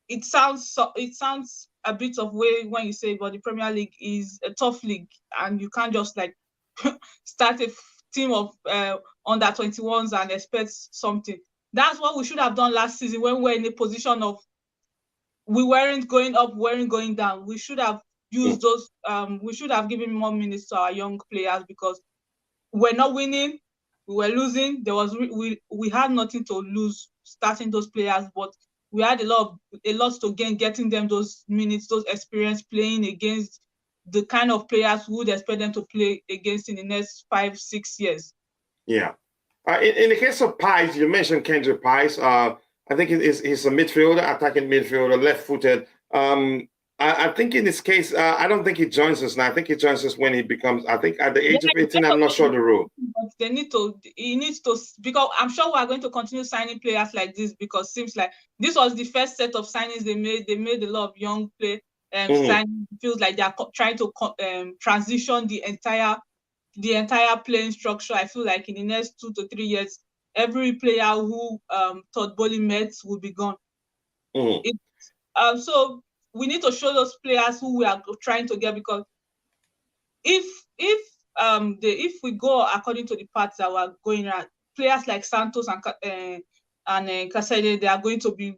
Speaker 2: it sounds a bit of way when you say, but the Premier League is a tough league, and you can't just like start a team of under 21s and expect something. That's what we should have done last season when we were in a position of we weren't going up, weren't going down. We should have used those. We should have given more minutes to our young players, because we're not winning, we were losing. There was we had nothing to lose starting those players, but we had a lot to gain getting them those minutes, those experience playing against the kind of players who would expect them to play against in the next 5-6 years.
Speaker 1: Yeah. In the case of Pies, you mentioned Kendrick Pies. I think he's a midfielder, attacking midfielder, left-footed. I think in this case, I don't think he joins us now. I think he joins us when he becomes, I think at the age of 18, I'm not sure the rule.
Speaker 2: He needs to, because I'm sure we are going to continue signing players like this, because it seems like this was the first set of signings they made. They made a lot of young play signing. It feels like they are trying to transition the entire playing structure. I feel like in the next 2 to 3 years, every player who Todd Bowley met will be gone. So we need to show those players who we are trying to get, because if we go according to the paths that we're going at, players like Santos and Caicedo, they are going to be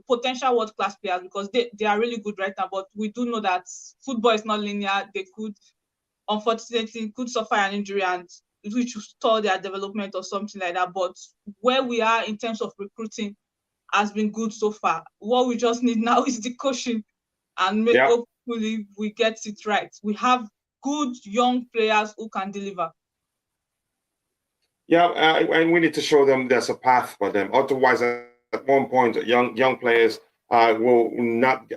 Speaker 2: potential world-class players, because they are really good right now. But we do know that football is not linear. They could, unfortunately, suffer an injury, and which will stall their development or something like that. But where we are in terms of recruiting has been good so far. What we just need now is the coaching, and hopefully we get it right. We have good young players who can deliver.
Speaker 1: Yeah, and we need to show them there's a path for them. Otherwise, at one point, young players will not,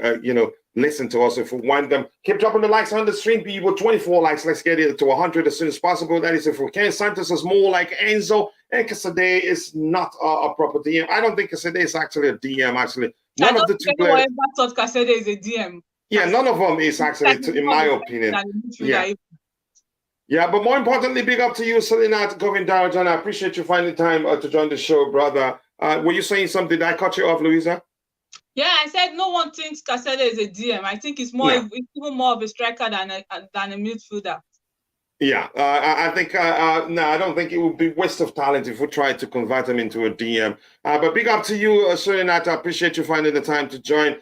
Speaker 1: listen to us if we want them. Keep dropping the likes on the stream, people. 24 likes. Let's get it to 100 as soon as possible. That is if we can. Santos is more like Enzo, and Caicedo is not a proper DM. I don't think Caicedo is actually a DM, actually. None of the two players.
Speaker 2: I thought Caicedo is a DM.
Speaker 1: Yeah, none of them is actually, in my opinion. Yeah, but more importantly, big up to you, Selena Govindarajan. I appreciate you finding time to join the show, brother. Were you saying something? Did I cut you off, Louisa?
Speaker 2: Yeah, I said no one thinks Caicedo is a DM. I think it's even more of a striker than a midfielder.
Speaker 1: Yeah, I think no, I don't think it would be waste of talent if we try to convert him into a DM. But big up to you, Serenat. I appreciate you finding the time to join.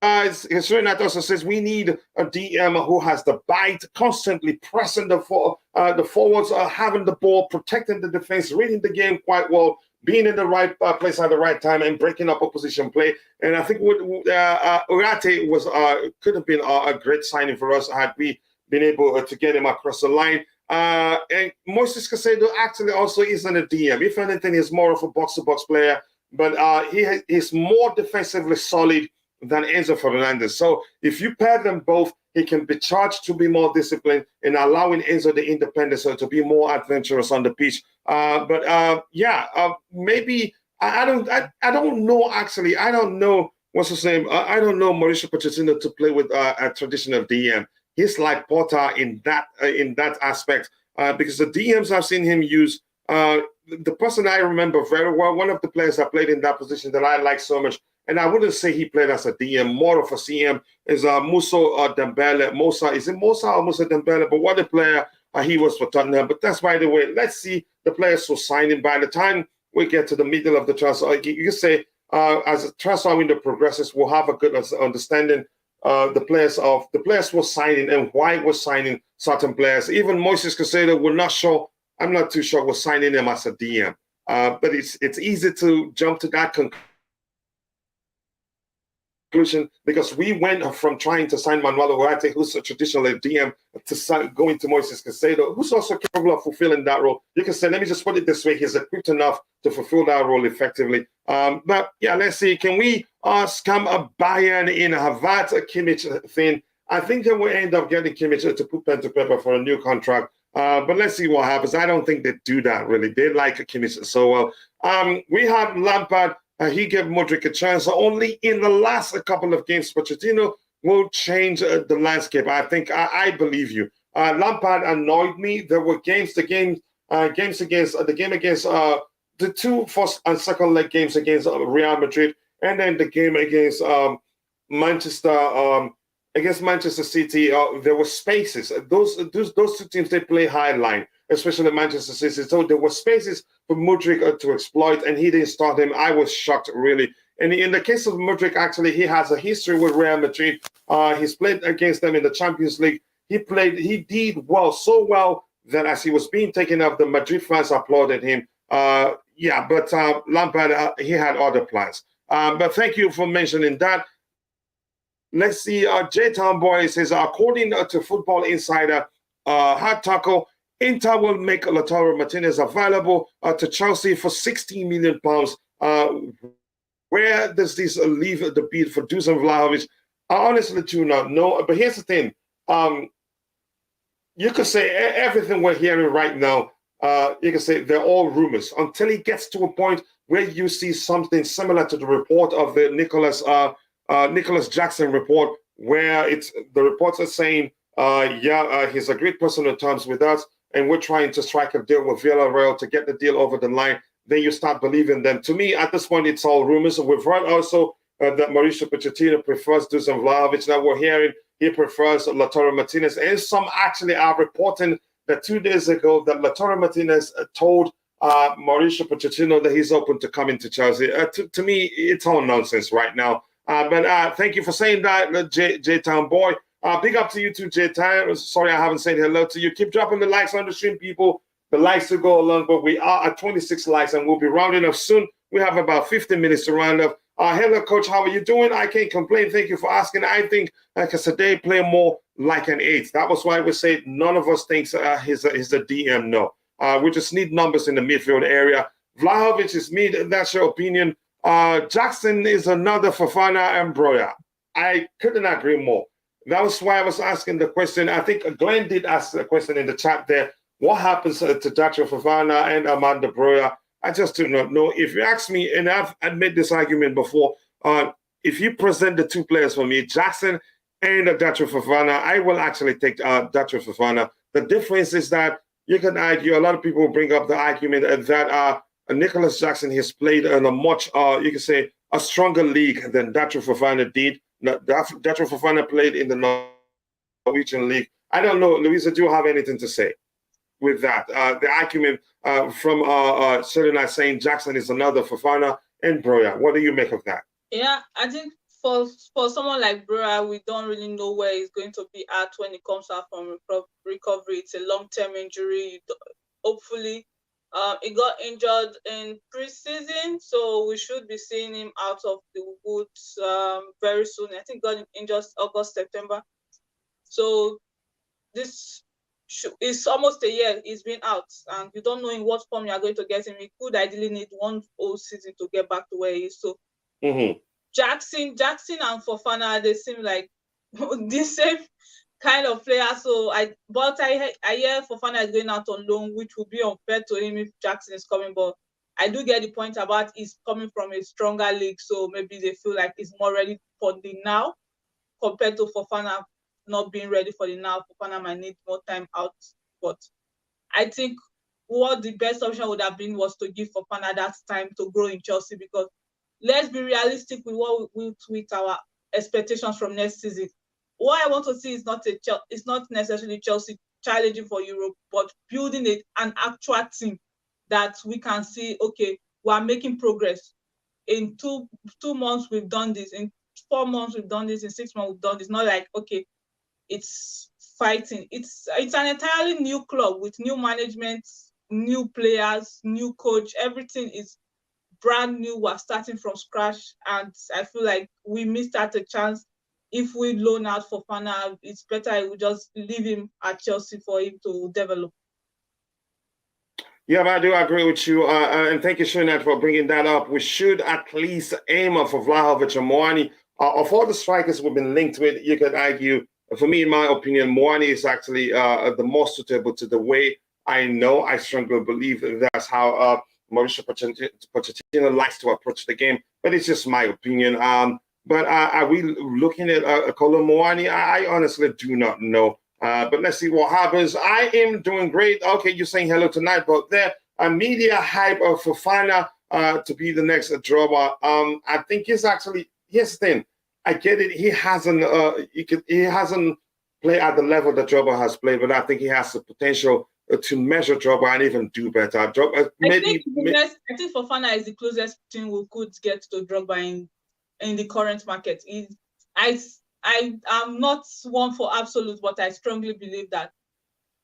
Speaker 1: Serenat also says we need a DM who has the bite, constantly pressing the forwards, having the ball, protecting the defense, reading the game quite well, being in the right place at the right time, and breaking up opposition play. And I think Urate could have been a great signing for us had we been able to get him across the line. And Moises Caicedo actually also isn't a DM. If anything, he's more of a box-to-box player, but he's more defensively solid than Enzo Fernandez. So if you pair them both, he can be charged to be more disciplined and allowing Enzo the independence to be more adventurous on the pitch. Maybe I don't know actually. I don't know what's his name. I don't know Mauricio Pochettino to play with a traditional DM. He's like Porter in that aspect because the DMs I've seen him use. The person I remember very well, one of the players that played in that position that I like so much, and I wouldn't say he played as a DM, more of a CM, is Musa Dembele. Is it Musa or Musa Dembele? But what a player he was for Tottenham. But that's by the way. Let's see the players who sign in. By the time we get to the middle of the transfer, you say as the transfer window progresses, we'll have a good understanding the players who are signing and why we're signing certain players. Even Moises Caicedo, we're not sure. I'm not too sure we're signing him as a DM. But it's easy to jump to that conclusion conclusion, because we went from trying to sign Manuel Ugarte, who's a traditional DM, to going to Moises Caicedo, who's also capable of fulfilling that role. You can say, let me just put it this way, he's equipped enough to fulfill that role effectively. But yeah, let's see, can we scam a Bayern in Havertz, a Kimmich thing? I think that we'll end up getting Kimmich to put pen to paper for a new contract. But let's see what happens. I don't think they do that, really. They like Kimmich so well. We had Lampard. He gave Modric a chance. Only in the last couple of games, Pochettino will change the landscape. I think I believe you. Lampard annoyed me. There were games against the two first and second leg games against Real Madrid, and then the game against Manchester City. There were spaces. Those two teams, they play high line, especially Manchester City. So there were spaces for Modric to exploit, and he didn't start him. I was shocked, really. And in the case of Modric, actually, he has a history with Real Madrid. He's played against them in the Champions League. He did well, so well that as he was being taken off, the Madrid fans applauded him. But Lampard, he had other plans. But thank you for mentioning that. Let's see, J-Town Boy says, according to Football Insider, hard tackle, Inter will make Lautaro Martinez available to Chelsea for £16 million. Where does this leave the bid for Dusan Vlahovic? I honestly do not know. But here's the thing. You could say everything we're hearing right now, you can say they're all rumors until it gets to a point where you see something similar to the report of the Nicholas Jackson report, where the reports are saying, he's agreed personal terms with us, and we're trying to strike a deal with Villarreal to get the deal over the line. Then you start believing them. To me, at this point, it's all rumors. We've heard also that Mauricio Pochettino prefers Dusan Vlahovic. Now we're hearing he prefers Lautaro Martinez. And some actually are reporting that 2 days ago that Lautaro Martinez told Mauricio Pochettino that he's open to coming to Chelsea. To me, it's all nonsense right now. But thank you for saying that, J-Town Boy. Big up to you too, J-Town. Sorry I haven't said hello to you. Keep dropping the likes on the stream, people. The likes to go along, but we are at 26 likes, and we'll be rounding up soon. We have about 15 minutes to round up. Hello, Coach. How are you doing? I can't complain. Thank you for asking. I think Casadei play more like an 8. That was why we say none of us thinks he's a DM. No. We just need numbers in the midfield area. Vlahovic is mid. That's your opinion. Jackson is another Fofana and Broya. I couldn't agree more. That was why I was asking the question. I think Glenn did ask the question in the chat there. What happens to Dacho Fofana and Amanda Broya? I just do not know. If you ask me, and I've made this argument before, if you present the two players for me, Jackson and Dacho Fofana, I will actually take Dacho Fofana. The difference is that you can argue, a lot of people bring up the argument that Nicholas Jackson has played in a much, you can say, a stronger league than Dacho Fofana did. Dacho Fofana played in the Norwegian league. I don't know, Louisa, do you have anything to say with that? The argument from Serena saying Jackson is another Fofana and Broya. What do you make of that?
Speaker 2: Yeah, I think for someone like Broya, we don't really know where he's going to be at when it comes out from recovery. It's a long-term injury. Hopefully, he got injured in pre-season, so we should be seeing him out of the woods very soon. I think got injured August, September. So this it's almost a year he's been out, and you don't know in what form you are going to get him. He could ideally need one whole season to get back to where he is. So Jackson and Fofana, they seem like the same kind of player. So I hear Fofana is going out on loan, which would be unfair to him if Jackson is coming. But I do get the point about he's coming from a stronger league, so maybe they feel like he's more ready for the now compared to Fofana not being ready for the now. Fofana might need more time out. But I think what the best option would have been was to give Fofana that time to grow in Chelsea, because let's be realistic with our expectations from next season. What I want to see is not necessarily Chelsea challenging for Europe, but building an actual team that we can see, okay, we are making progress. In two months, we've done this. In 4 months, we've done this. In 6 months, we've done this. Not like, okay, it's fighting. It's an entirely new club with new management, new players, new coach. Everything is brand new, we're starting from scratch, and I feel like we missed out a chance. If we loan out for Fana, it's better we just leave him at Chelsea for him to develop.
Speaker 1: Yeah, I do agree with you. And thank you, Shunat, for bringing that up. We should at least aim for Vlahovic and Moani. Of all the strikers we've been linked with, you could argue, for me, in my opinion, Moani is actually the most suitable to the way I strongly believe that's how Mauricio Pochettino likes to approach the game. But it's just my opinion. But are we looking at Kolo Moani? I honestly do not know. But let's see what happens. I am doing great. Okay, you're saying hello tonight, but there a media hype of Fofana to be the next Drogba. I think he's actually, here's the thing. I get it. He hasn't played at the level that Drogba has played, but I think he has the potential to measure Drogba and even do better.
Speaker 2: I think Fofana is the closest thing we could get to Drogba in the current market. I am not one for absolute, but I strongly believe that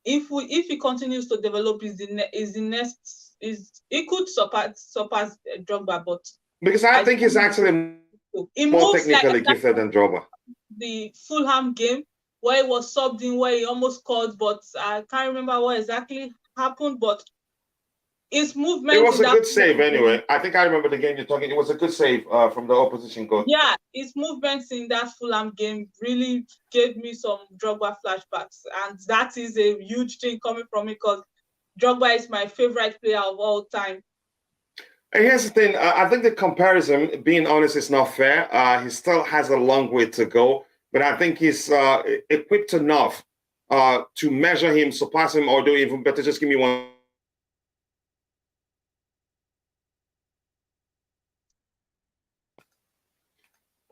Speaker 2: if he continues to develop, he could surpass Drogba. But
Speaker 1: because I think he's actually more technically gifted than Drogba.
Speaker 2: The Fulham game where he was subbed in, where he almost scored, but I can't remember what exactly happened. But his movement.
Speaker 1: It was a good save anyway. I think I remember the game you're talking. It was a good save from the opposition goal.
Speaker 2: Yeah, his movements in that Fulham game really gave me some Drogba flashbacks. And that is a huge thing coming from me because Drogba is my favorite player of all time.
Speaker 1: And here's the thing. I think the comparison, being honest, is not fair. He still has a long way to go. But I think he's equipped enough to measure him, surpass him, or do even better. Just give me one.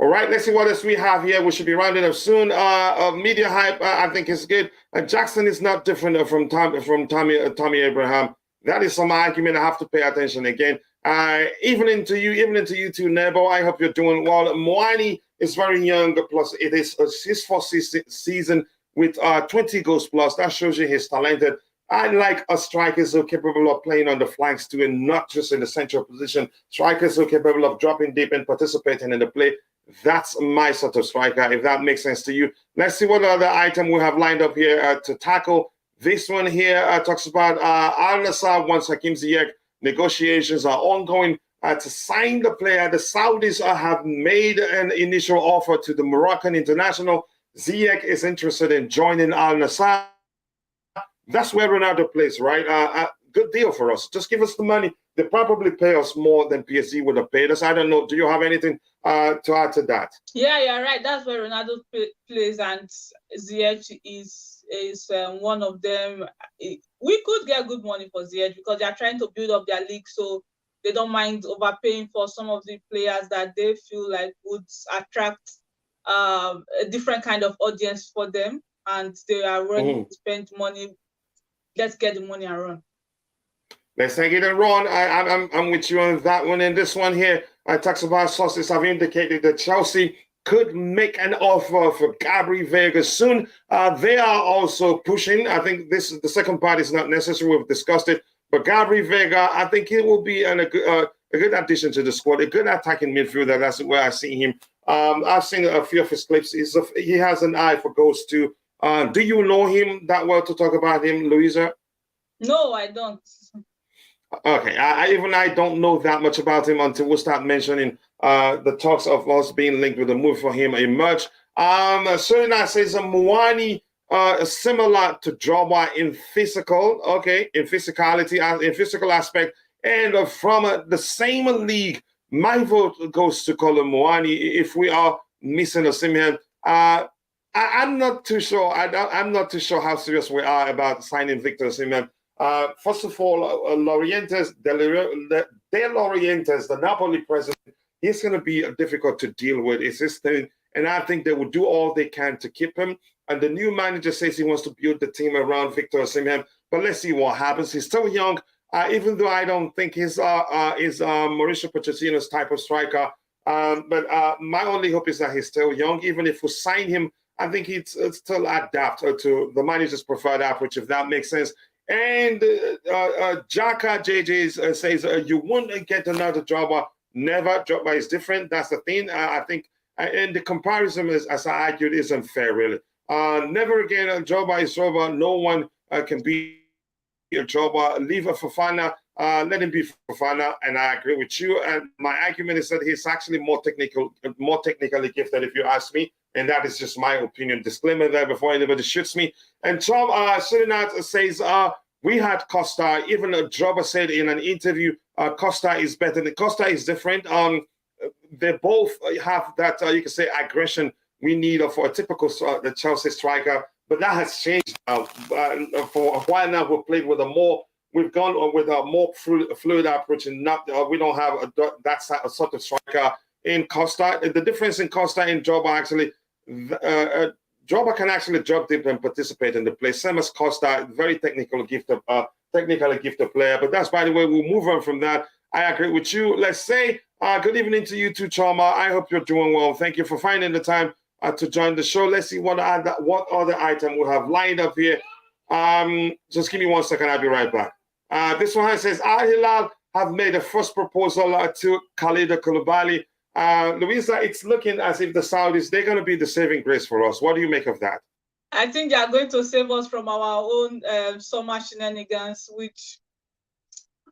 Speaker 1: All right, let's see what else we have here. We should be rounding up soon. Media hype, I think, is good. Jackson is not different from Tommy Abraham. That is some argument. I have to pay attention again. Even into you too, Nebo. I hope you're doing well. Moani is very young, plus it is his first season with 20 goals plus. That shows you he's talented. I like strikers who are capable of playing on the flanks too, and not just in the central position. Strikers who are capable of dropping deep and participating in the play. That's my sort of striker, if that makes sense to you. Let's see what other item we have lined up here to tackle. This one here talks about Al Nassr wants Hakim Ziyech. Negotiations are ongoing to sign the player. The Saudis have made an initial offer to the Moroccan international. Ziyech is interested in joining Al Nassr. That's where Ronaldo plays, right? Good deal for us. Just give us the money. They probably pay us more than PSG would have paid us. I don't know. Do you have anything to add to that?
Speaker 2: Yeah, you're right. That's where Ronaldo plays, and Ziyech is one of them. We could get good money for Ziyech because they are trying to build up their league, so they don't mind overpaying for some of the players that they feel like would attract a different kind of audience for them, and they are ready to spend money. Let's get the money and run.
Speaker 1: Let's take it and run. I'm with you on that one. And this one here, talks about sources have indicated that Chelsea could make an offer for Gabri Vega soon. They are also pushing. I think this is the second part is not necessary. We've discussed it. But Gabri Vega, I think he will be a good addition to the squad, a good attacking midfielder. That's where I see him. I've seen a few of his clips. He has an eye for goals too. Do you know him that well to talk about him, Louisa?
Speaker 2: No, I don't.
Speaker 1: Okay, I don't know that much about him until we start mentioning the talks of us being linked with a move for him emerge. Serena says Moani similar to Drogba in physical, in physicality, in physical aspect, and from the same league. My vote goes to Kolo Moani if we are missing a Simeon. I'm not too sure. I'm not too sure how serious we are about signing Victor Osimhen. First of all, De Laurentiis, the Napoli president, he's going to be difficult to deal with. It's his thing, and I think they will do all they can to keep him. And the new manager says he wants to build the team around Victor Osimhen. But let's see what happens. He's still young, even though I don't think he's Mauricio Pochettino's type of striker. But my only hope is that he's still young. Even if we sign him, I think he'd still adapt to the manager's preferred approach, if that makes sense. And Jaka JJ says you won't get another Drogba. Never. Drogba is different. That's the thing. I think, and the comparison is, as I argued, is unfair. Really. Never again. Drogba is Drogba. No one can be a Drogba. Leave a Fofana. Let him be Fofana. And I agree with you. And my argument is that he's actually more technically gifted, if you ask me. And that is just my opinion. Disclaimer there before anybody shoots me. And Tom Surinat says, we had Costa. Even Drogba said in an interview, Costa is better. Costa is different. They both have that, you can say, aggression we need for a typical the Chelsea striker. But that has changed for a while now. We've gone with a more fluid approach, and we don't have that sort of striker in Costa. The difference in Costa and Drogba, actually, Drogba can actually drop deep and participate in the play. Same as Costa, very technically gifted player. But that's, by the way, we'll move on from that. I agree with you. Let's say good evening to you too, Choma. I hope you're doing well. Thank you for finding the time to join the show. Let's see what other item we have lined up here. Just give me 1 second. I'll be right back. This one says, Al Hilal have made a first proposal to Koulibaly. Louisa, it's looking as if the Saudis, they're going to be the saving grace for us. What do you make of that?
Speaker 2: I think they are going to save us from our own summer shenanigans, which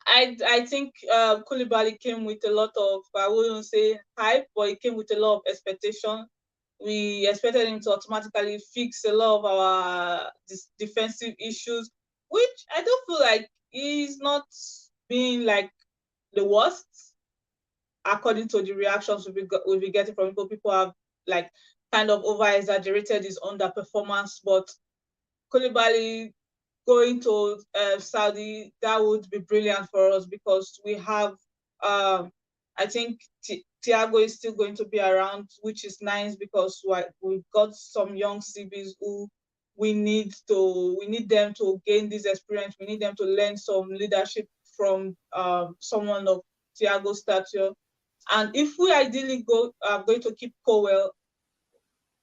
Speaker 2: I think Koulibaly came with a lot of, I wouldn't say hype, but it came with a lot of expectation. We expected him to automatically fix a lot of our defensive issues, which I don't feel like he's not being like the worst. According to the reactions we've been getting from people, people have like kind of over-exaggerated his underperformance. But Koulibaly going to Saudi, that would be brilliant for us because we have, I think Thiago is still going to be around, which is nice because we've got some young CBs who we need them to gain this experience. We need them to learn some leadership from someone of Thiago's stature. And if we ideally going to keep Colwill,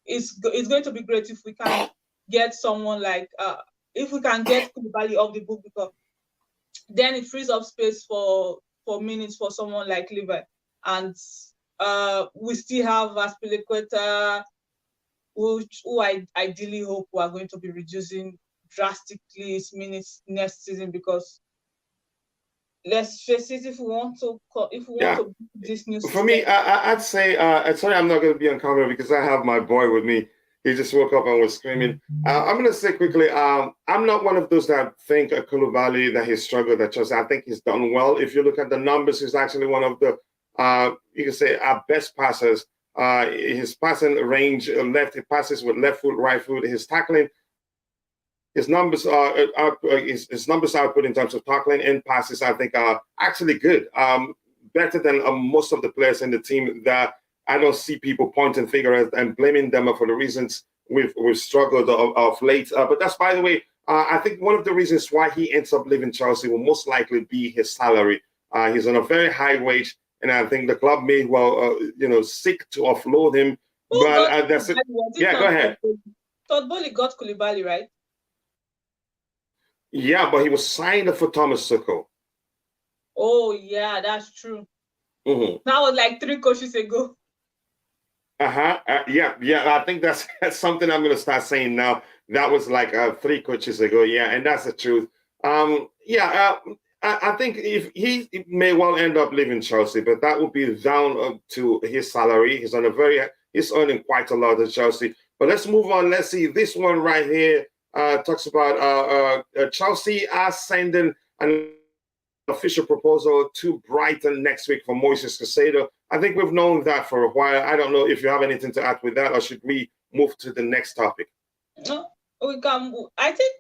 Speaker 2: it's going to be great if we can get someone like if we can get Koulibaly off the book, because then it frees up space for minutes for someone like Levi. And we still have Aspilicueta, who I ideally hope we are going to be reducing drastically his minutes next season, because let's face it, if we want to beat this new system.
Speaker 1: For me, I'd say, sorry, I'm not going to be on camera because I have my boy with me. He just woke up and was screaming. I'm going to say quickly, I'm not one of those that think Koulibaly, that he struggled at Chelsea. I think he's done well. If you look at the numbers, he's actually one of the, you can say, our best passers. His passing range, he passes with left foot, right foot. His tackling, his numbers his numbers output in terms of tackling and passes, I think, are actually good. Better than most of the players in the team that I don't see people pointing fingers and blaming them for the reasons we've struggled of late. But that's, by the way, I think one of the reasons why he ends up leaving Chelsea will most likely be his salary. He's on a very high wage, and I think the club may seek to offload him. But that's it. Yeah, go ahead.
Speaker 2: Todd Bowley got Koulibaly, right?
Speaker 1: Yeah, but he was signed for Thomas Tuchel.
Speaker 2: Oh, yeah, that's true.
Speaker 1: Mm-hmm.
Speaker 2: That was like 3 coaches ago.
Speaker 1: Yeah. I think that's something I'm going to start saying now. That was like 3 coaches ago. Yeah, and that's the truth. I think if he may well end up leaving Chelsea, but that would be down to his salary. He's earning quite a lot at Chelsea. But let's move on. Let's see this one right here. Talks about Chelsea are sending an official proposal to Brighton next week for Moises Caicedo. I think we've known that for a while. I don't know if you have anything to add with that, or should we move to the next topic?
Speaker 2: No, we can. I think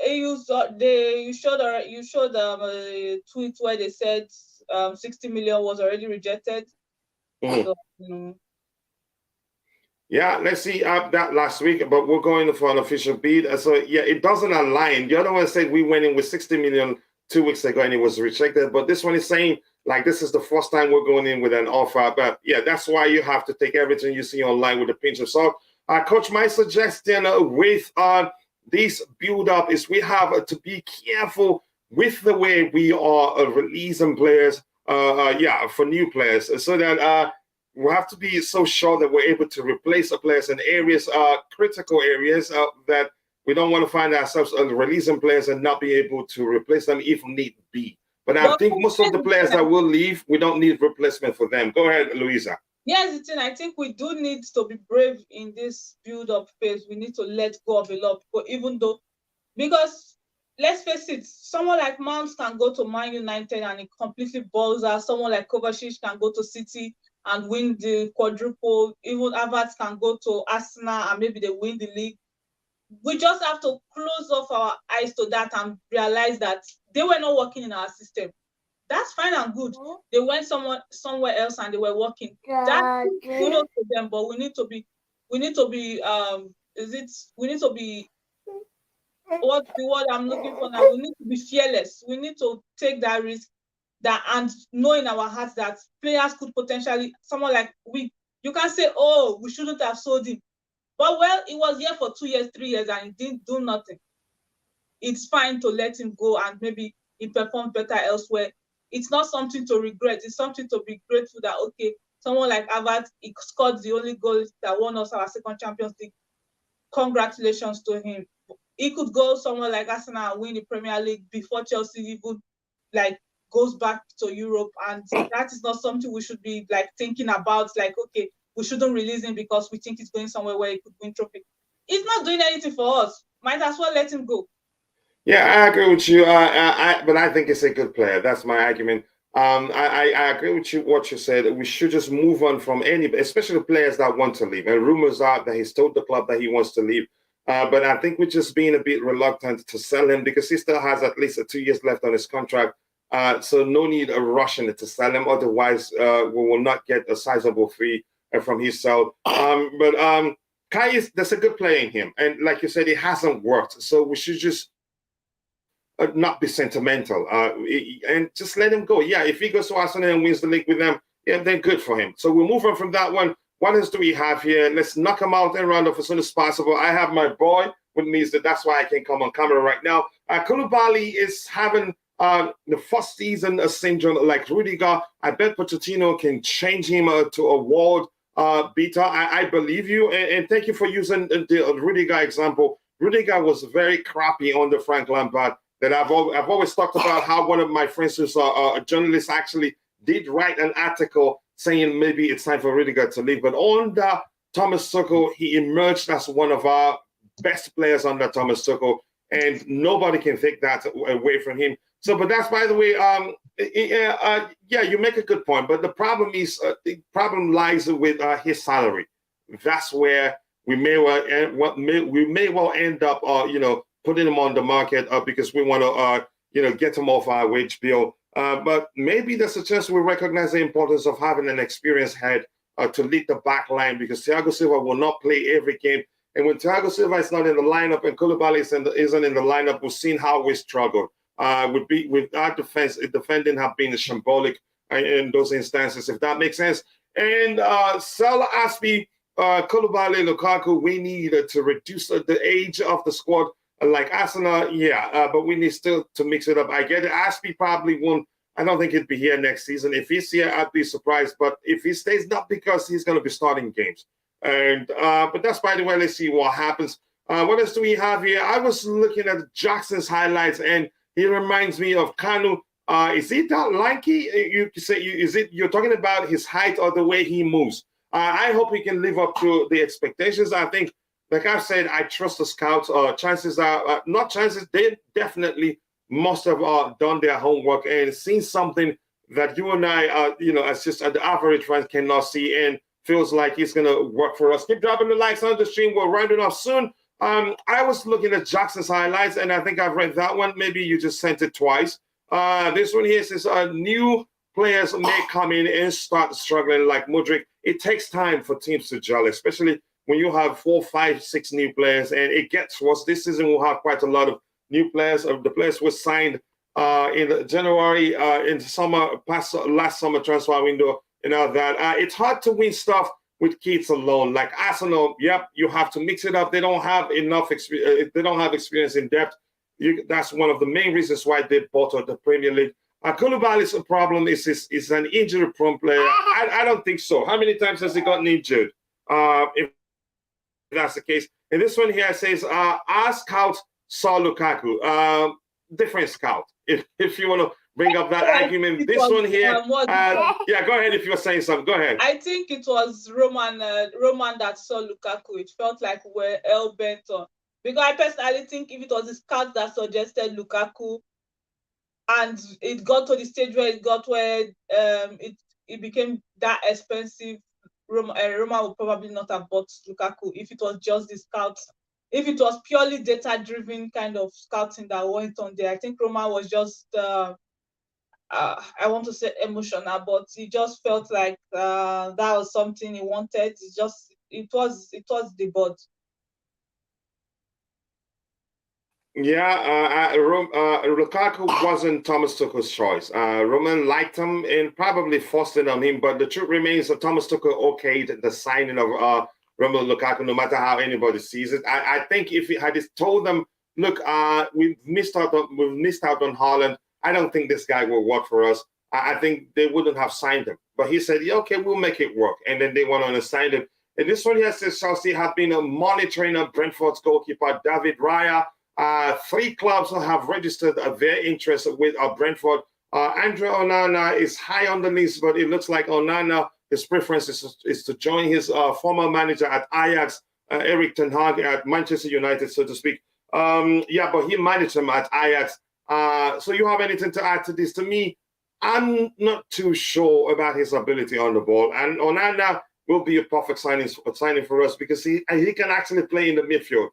Speaker 2: you showed a tweet where they said 60 million was already rejected.
Speaker 1: Mm-hmm.
Speaker 2: So,
Speaker 1: Yeah, let's see that last week, but we're going for an official bid. So, yeah, it doesn't align. The other one said we went in with 60 million 2 weeks ago and it was rejected. But this one is saying, like, this is the first time we're going in with an offer. But, yeah, that's why you have to take everything you see online with a pinch of salt. Coach, my suggestion with this build-up is we have to be careful with the way we are releasing players, for new players, so that we have to be so sure that we're able to replace the players in areas, critical areas that we don't want to find ourselves releasing players and not be able to replace them if need be. But I think most of the players that will leave, we don't need replacement for them. Go ahead, Louisa.
Speaker 2: Yes, it's in. I think we do need to be brave in this build-up phase. We need to let go of a lot, because let's face it, someone like Mount can go to Man United and it completely balls out. Someone like Kovacic can go to City and win the quadruple. Even Havertz can go to Arsenal and maybe they win the league. We just have to close off our eyes to that and realize that they were not working in our system. That's fine and good. They went somewhere else and they were working. That's kudos to them, but we need to be what's the word I'm looking for now? We need to be fearless. We need to take that risk and know in our hearts that players could potentially, someone like you can say, oh, we shouldn't have sold him. But well, it was here for 2 years, 3 years, and he didn't do nothing. It's fine to let him go and maybe he performed better elsewhere. It's not something to regret. It's something to be grateful that, okay, someone like Havertz, he scored the only goal that won us our second Champions League. Congratulations to him. He could go somewhere like Arsenal and win the Premier League before Chelsea even goes back to Europe. And that is not something we should be thinking about. Okay, we shouldn't release him because we think he's going somewhere where he could win trophy. He's not doing anything for us. Might as well let him go.
Speaker 1: Yeah, I agree with you. But I think it's a good player. That's my argument. I agree with you what you said. We should just move on from especially players that want to leave. And rumors are that he's told the club that he wants to leave. But I think we're just being a bit reluctant to sell him because he still has at least 2 years left on his contract. So no need of rushing it to sell him. Otherwise, we will not get a sizable fee from his sale. But Kai there's a good player in him. And like you said, it hasn't worked. So we should just not be sentimental and just let him go. Yeah, if he goes to Arsenal and wins the league with them, yeah, then good for him. So we'll move on from that one. What else do we have here? Let's knock him out and round off as soon as possible. I have my boy with me, so that's why I can't come on camera right now. Koulibaly is having the first season syndrome like Rudiger. I bet Pochettino can change him to a world beater. I believe you, and thank you for using the Rudiger example. Rudiger was very crappy under Frank Lampard. That I've always talked about how one of my friends who's a journalist actually did write an article saying maybe it's time for Rudiger to leave. But under Thomas Tuchel, he emerged as one of our best players under Thomas Tuchel, and nobody can take that away from him. So, but that's, by the way, yeah, you make a good point. But the problem lies with his salary. That's where we may well end up, putting him on the market because we want to, get him off our wage bill. But maybe there's a chance we recognize the importance of having an experienced head to lead the back line because Thiago Silva will not play every game. And when Thiago Silva is not in the lineup and Koulibaly isn't in the lineup, we've seen how we struggle. With our defending have been shambolic in those instances, if that makes sense. And Salah Aspi, Koulibaly, Lukaku, we need to reduce the age of the squad. Like Arsenal, yeah, but we need still to mix it up. I get it. Aspi probably won't. I don't think he'd be here next season. If he's here, I'd be surprised. But if he stays, not because he's going to be starting games. And but that's, by the way. Let's see what happens. What else do we have here? I was looking at Jackson's highlights, and he reminds me of Kanu. Is it that lanky? You say you're talking about his height or the way he moves? I hope he can live up to the expectations. I think. Like I said, I trust the scouts. Chances are, not chances, they definitely must have done their homework and seen something that you and I, as just the average fan cannot see and feels like it's going to work for us. Keep dropping the likes on the stream. We're rounding off soon. I was looking at Jackson's highlights, and I think I've read that one. Maybe you just sent it twice. This one here says new players may come in and start struggling like Mudryk. It takes time for teams to gel, especially when you have 4, 5, 6 new players, and it gets worse. This season we'll have quite a lot of new players. The players were signed in January, in summer, past last summer transfer window, that it's hard to win stuff with kids alone. Like Arsenal, yep, you have to mix it up. They don't have enough experience. They don't have experience in depth. That's one of the main reasons why they bought out the Premier League. Koulibaly's problem is an injury-prone player. I don't think so. How many times has he gotten injured? If that's the case. And this one here says, our scout saw Lukaku. Different scout. If you want to bring up that argument. This one here, yeah, go ahead if you were saying something. Go ahead.
Speaker 2: I think it was Roman that saw Lukaku. It felt like we're hell-bent on. Because I personally think if it was the scout that suggested Lukaku, and it got to the stage where it became that expensive, Roma would probably not have bought Lukaku if it was just the scouts. If it was purely data-driven kind of scouting that went on there, I think Roma was just, I want to say emotional, but he just felt like that was something he wanted. It was the board.
Speaker 1: Yeah, Lukaku wasn't Thomas Tuchel's choice. Roman liked him and probably forced it on him, but the truth remains that Thomas Tuchel okayed the signing of Romelu Lukaku, no matter how anybody sees it. I think if he had told them, look, we've missed out on Haaland, I don't think this guy will work for us. I think they wouldn't have signed him. But he said, yeah, okay, we'll make it work. And then they went on and signed him. And this one here says Chelsea have been monitoring Brentford's goalkeeper, David Raya. 3 clubs have registered their interest with Brentford. Andre Onana is high on the list, but it looks like Onana, his preference is to join his former manager at Ajax, Erik ten Hag, at Manchester United, so to speak. Yeah, but he managed him at Ajax. So you have anything to add to this? To me, I'm not too sure about his ability on the ball. And Onana will be a perfect signing for us because he can actually play in the midfield.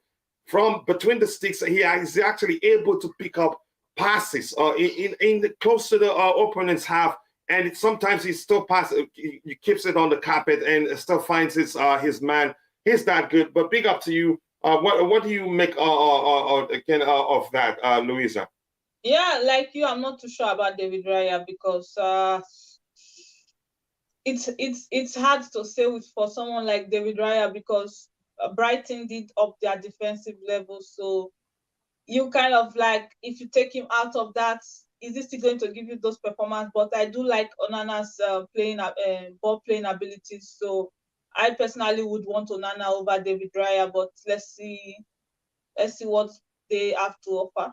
Speaker 1: From between the sticks, he is actually able to pick up passes in close to the opponent's half, and sometimes he still he keeps it on the carpet and still finds his man. He's that good. But big up to you. What do you make again of that, Louisa?
Speaker 2: Yeah, like you, I'm not too sure about David Raya because it's hard to say for someone like David Raya because Brighton did up their defensive level, so you kind of like, if you take him out of that, is this still going to give you those performances? But I do like Onana's ball playing abilities, so I personally would want Onana over David Raya. But let's see what they have to offer.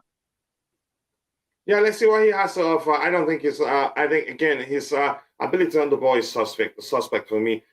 Speaker 1: Yeah, let's see what he has to offer. I don't think I think again his ability on the ball is suspect for me.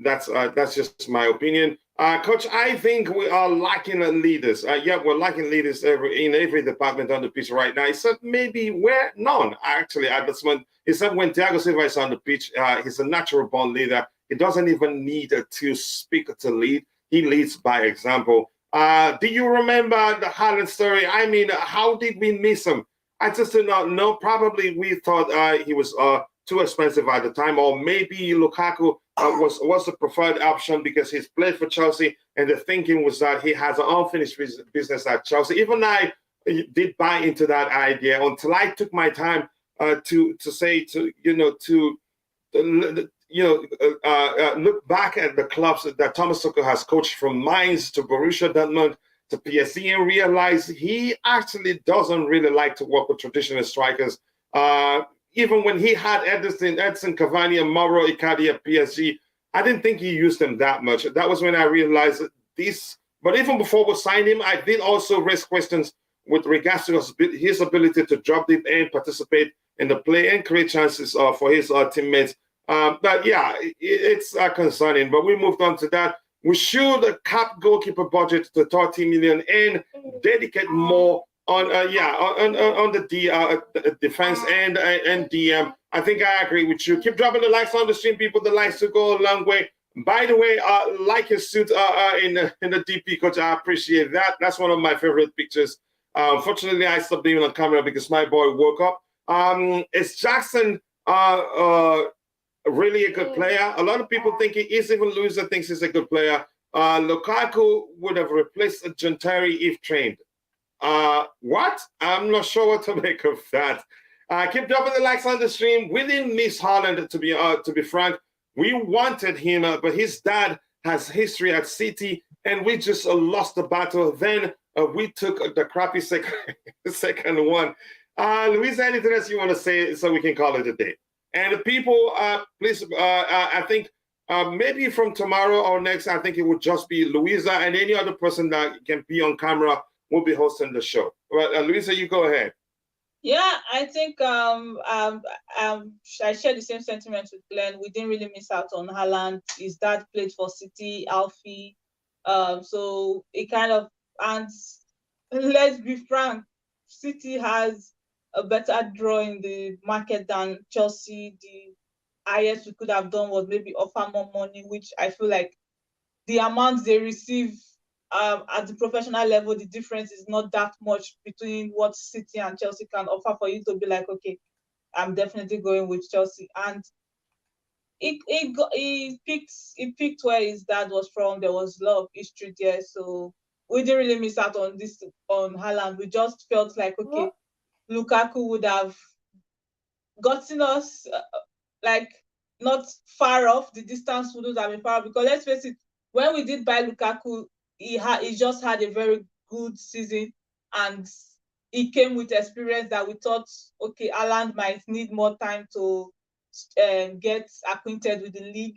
Speaker 1: That's just my opinion. Coach, I think we are lacking leaders. Yeah, we're lacking leaders in every department on the pitch right now. Except maybe none, actually, at this moment. Except when Thiago Silva is on the pitch, he's a natural born leader. He doesn't even need to speak to lead. He leads by example. Do you remember the Haaland story? I mean, how did we miss him? I just did not know. Probably we thought he was too expensive at the time, or maybe Lukaku was the preferred option because he's played for Chelsea, and the thinking was that he has an unfinished business at Chelsea. Even I did buy into that idea until I took my time to look back at the clubs that Thomas Tuchel has coached, from Mainz to Borussia Dortmund to PSG, and realize he actually doesn't really like to work with traditional strikers. Even when he had Edson, Cavani, and Mauro Icardi at PSG, I didn't think he used them that much. That was when I realized that this. But even before we signed him, I did also raise questions with regards to his ability to drop deep and participate in the play and create chances for his teammates. But yeah, it's concerning. But we moved on to that. We should cap goalkeeper budget to 30 million and dedicate more on the defense and DM. I think I agree with you. Keep dropping the likes on the stream, people. The likes to go a long way. By the way, like his suit in the DP, coach. I appreciate that. That's one of my favorite pictures. Unfortunately, I stopped being on camera because my boy woke up. Is Jackson really a good player? A lot of people think he is. Even Loser thinks he's a good player. Lukaku would have replaced Gentari if trained. What? I'm not sure what to make of that. Keep dropping the likes on the stream. We didn't miss Haaland, to be frank. We wanted him, but his dad has history at City, and we just lost the battle. Then we took the crappy second one. Louisa, anything else you want to say so we can call it a day? And the people, please, I think maybe from tomorrow or next, I think it would just be Louisa, and any other person that can be on camera will be hosting the show. Well, Louisa, you go ahead.
Speaker 2: Yeah, I think I share the same sentiment with Glenn. We didn't really miss out on Haaland. His dad played for City, Alfie. So it kind of, and let's be frank, City has a better draw in the market than Chelsea. The highest we could have done was maybe offer more money, which I feel like the amounts they receive at the professional level, the difference is not that much between what City and Chelsea can offer for you to be like, okay, I'm definitely going with Chelsea. And he picked where his dad was from. There was a lot of history there, so we didn't really miss out on Haaland. We just felt like, okay, Lukaku would have gotten us like not far off. The distance wouldn't have been far, because let's face it, when we did buy Lukaku, he just had a very good season, and he came with experience that we thought, okay, Haaland might need more time to get acquainted with the league.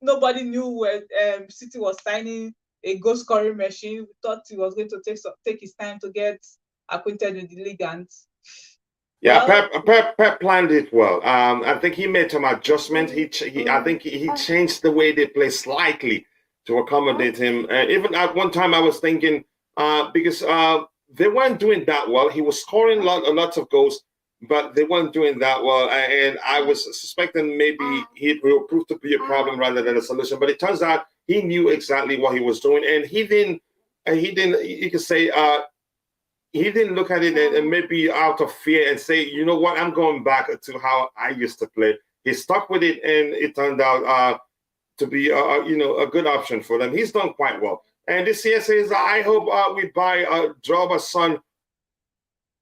Speaker 2: Nobody knew where City was signing a goal scoring machine. We thought he was going to take his time to get acquainted with the league, and
Speaker 1: yeah, Pep planned it well. I think he made some adjustments. I think he changed the way they play slightly to accommodate him. Even at one time, I was thinking because they weren't doing that well. He was scoring lots of goals, but they weren't doing that well. And I was suspecting maybe he will prove to be a problem rather than a solution. But it turns out he knew exactly what he was doing, and he didn't. You could say. He didn't look at it and maybe out of fear and say, you know what, I'm going back to how I used to play. He stuck with it, and it turned out to be a good option for them. He's done quite well. And this here says, I hope we buy Droba's son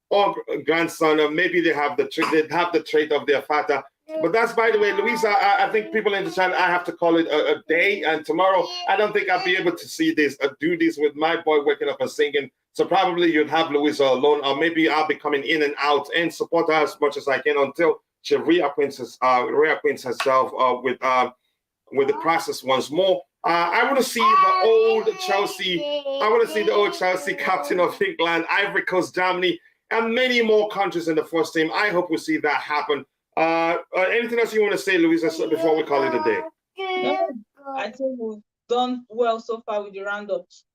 Speaker 1: or grandson, or maybe they have the trait of their father. But that's, by the way, Louisa, I think people understand I have to call it a day. And tomorrow, I don't think I'll be able to see this, do this with my boy waking up and singing. So probably you'd have Louisa alone, or maybe I'll be coming in and out and support her as much as I can until she reacquaints herself with the process once more. I want to see the old Chelsea. I want to see the old Chelsea captain of England, Ivory Coast, Germany, and many more countries in the first team. I hope we see that happen. Anything else you want to say, Louisa, before we call it a day?
Speaker 2: No, I think we've done well so far with the roundups.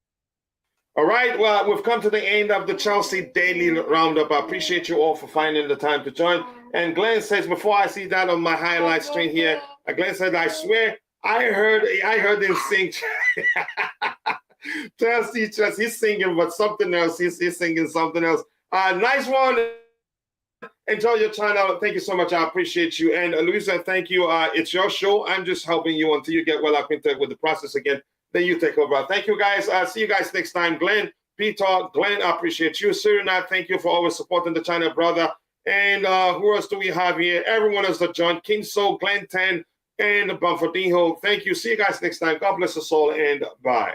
Speaker 1: All right, well, we've come to the end of the Chelsea Daily Roundup. I appreciate you all for finding the time to join. And Glenn says, before I see that on my highlight screen here, Glenn said, I swear, I heard him sing. Chelsea, he's singing, but something else. He's singing something else. Nice one. Enjoy your channel. Thank you so much. I appreciate you. And Louisa, thank you. It's your show. I'm just helping you until you get well acquainted with the process again. Then you take over. Thank you, guys. See you guys next time. Glenn, Peter, Glenn, I appreciate you. Serena, thank you for always supporting the channel, brother. And who else do we have here? Everyone else that joined. King Soul, Glenn 10, and Bamfordinho. Thank you. See you guys next time. God bless us all, and bye.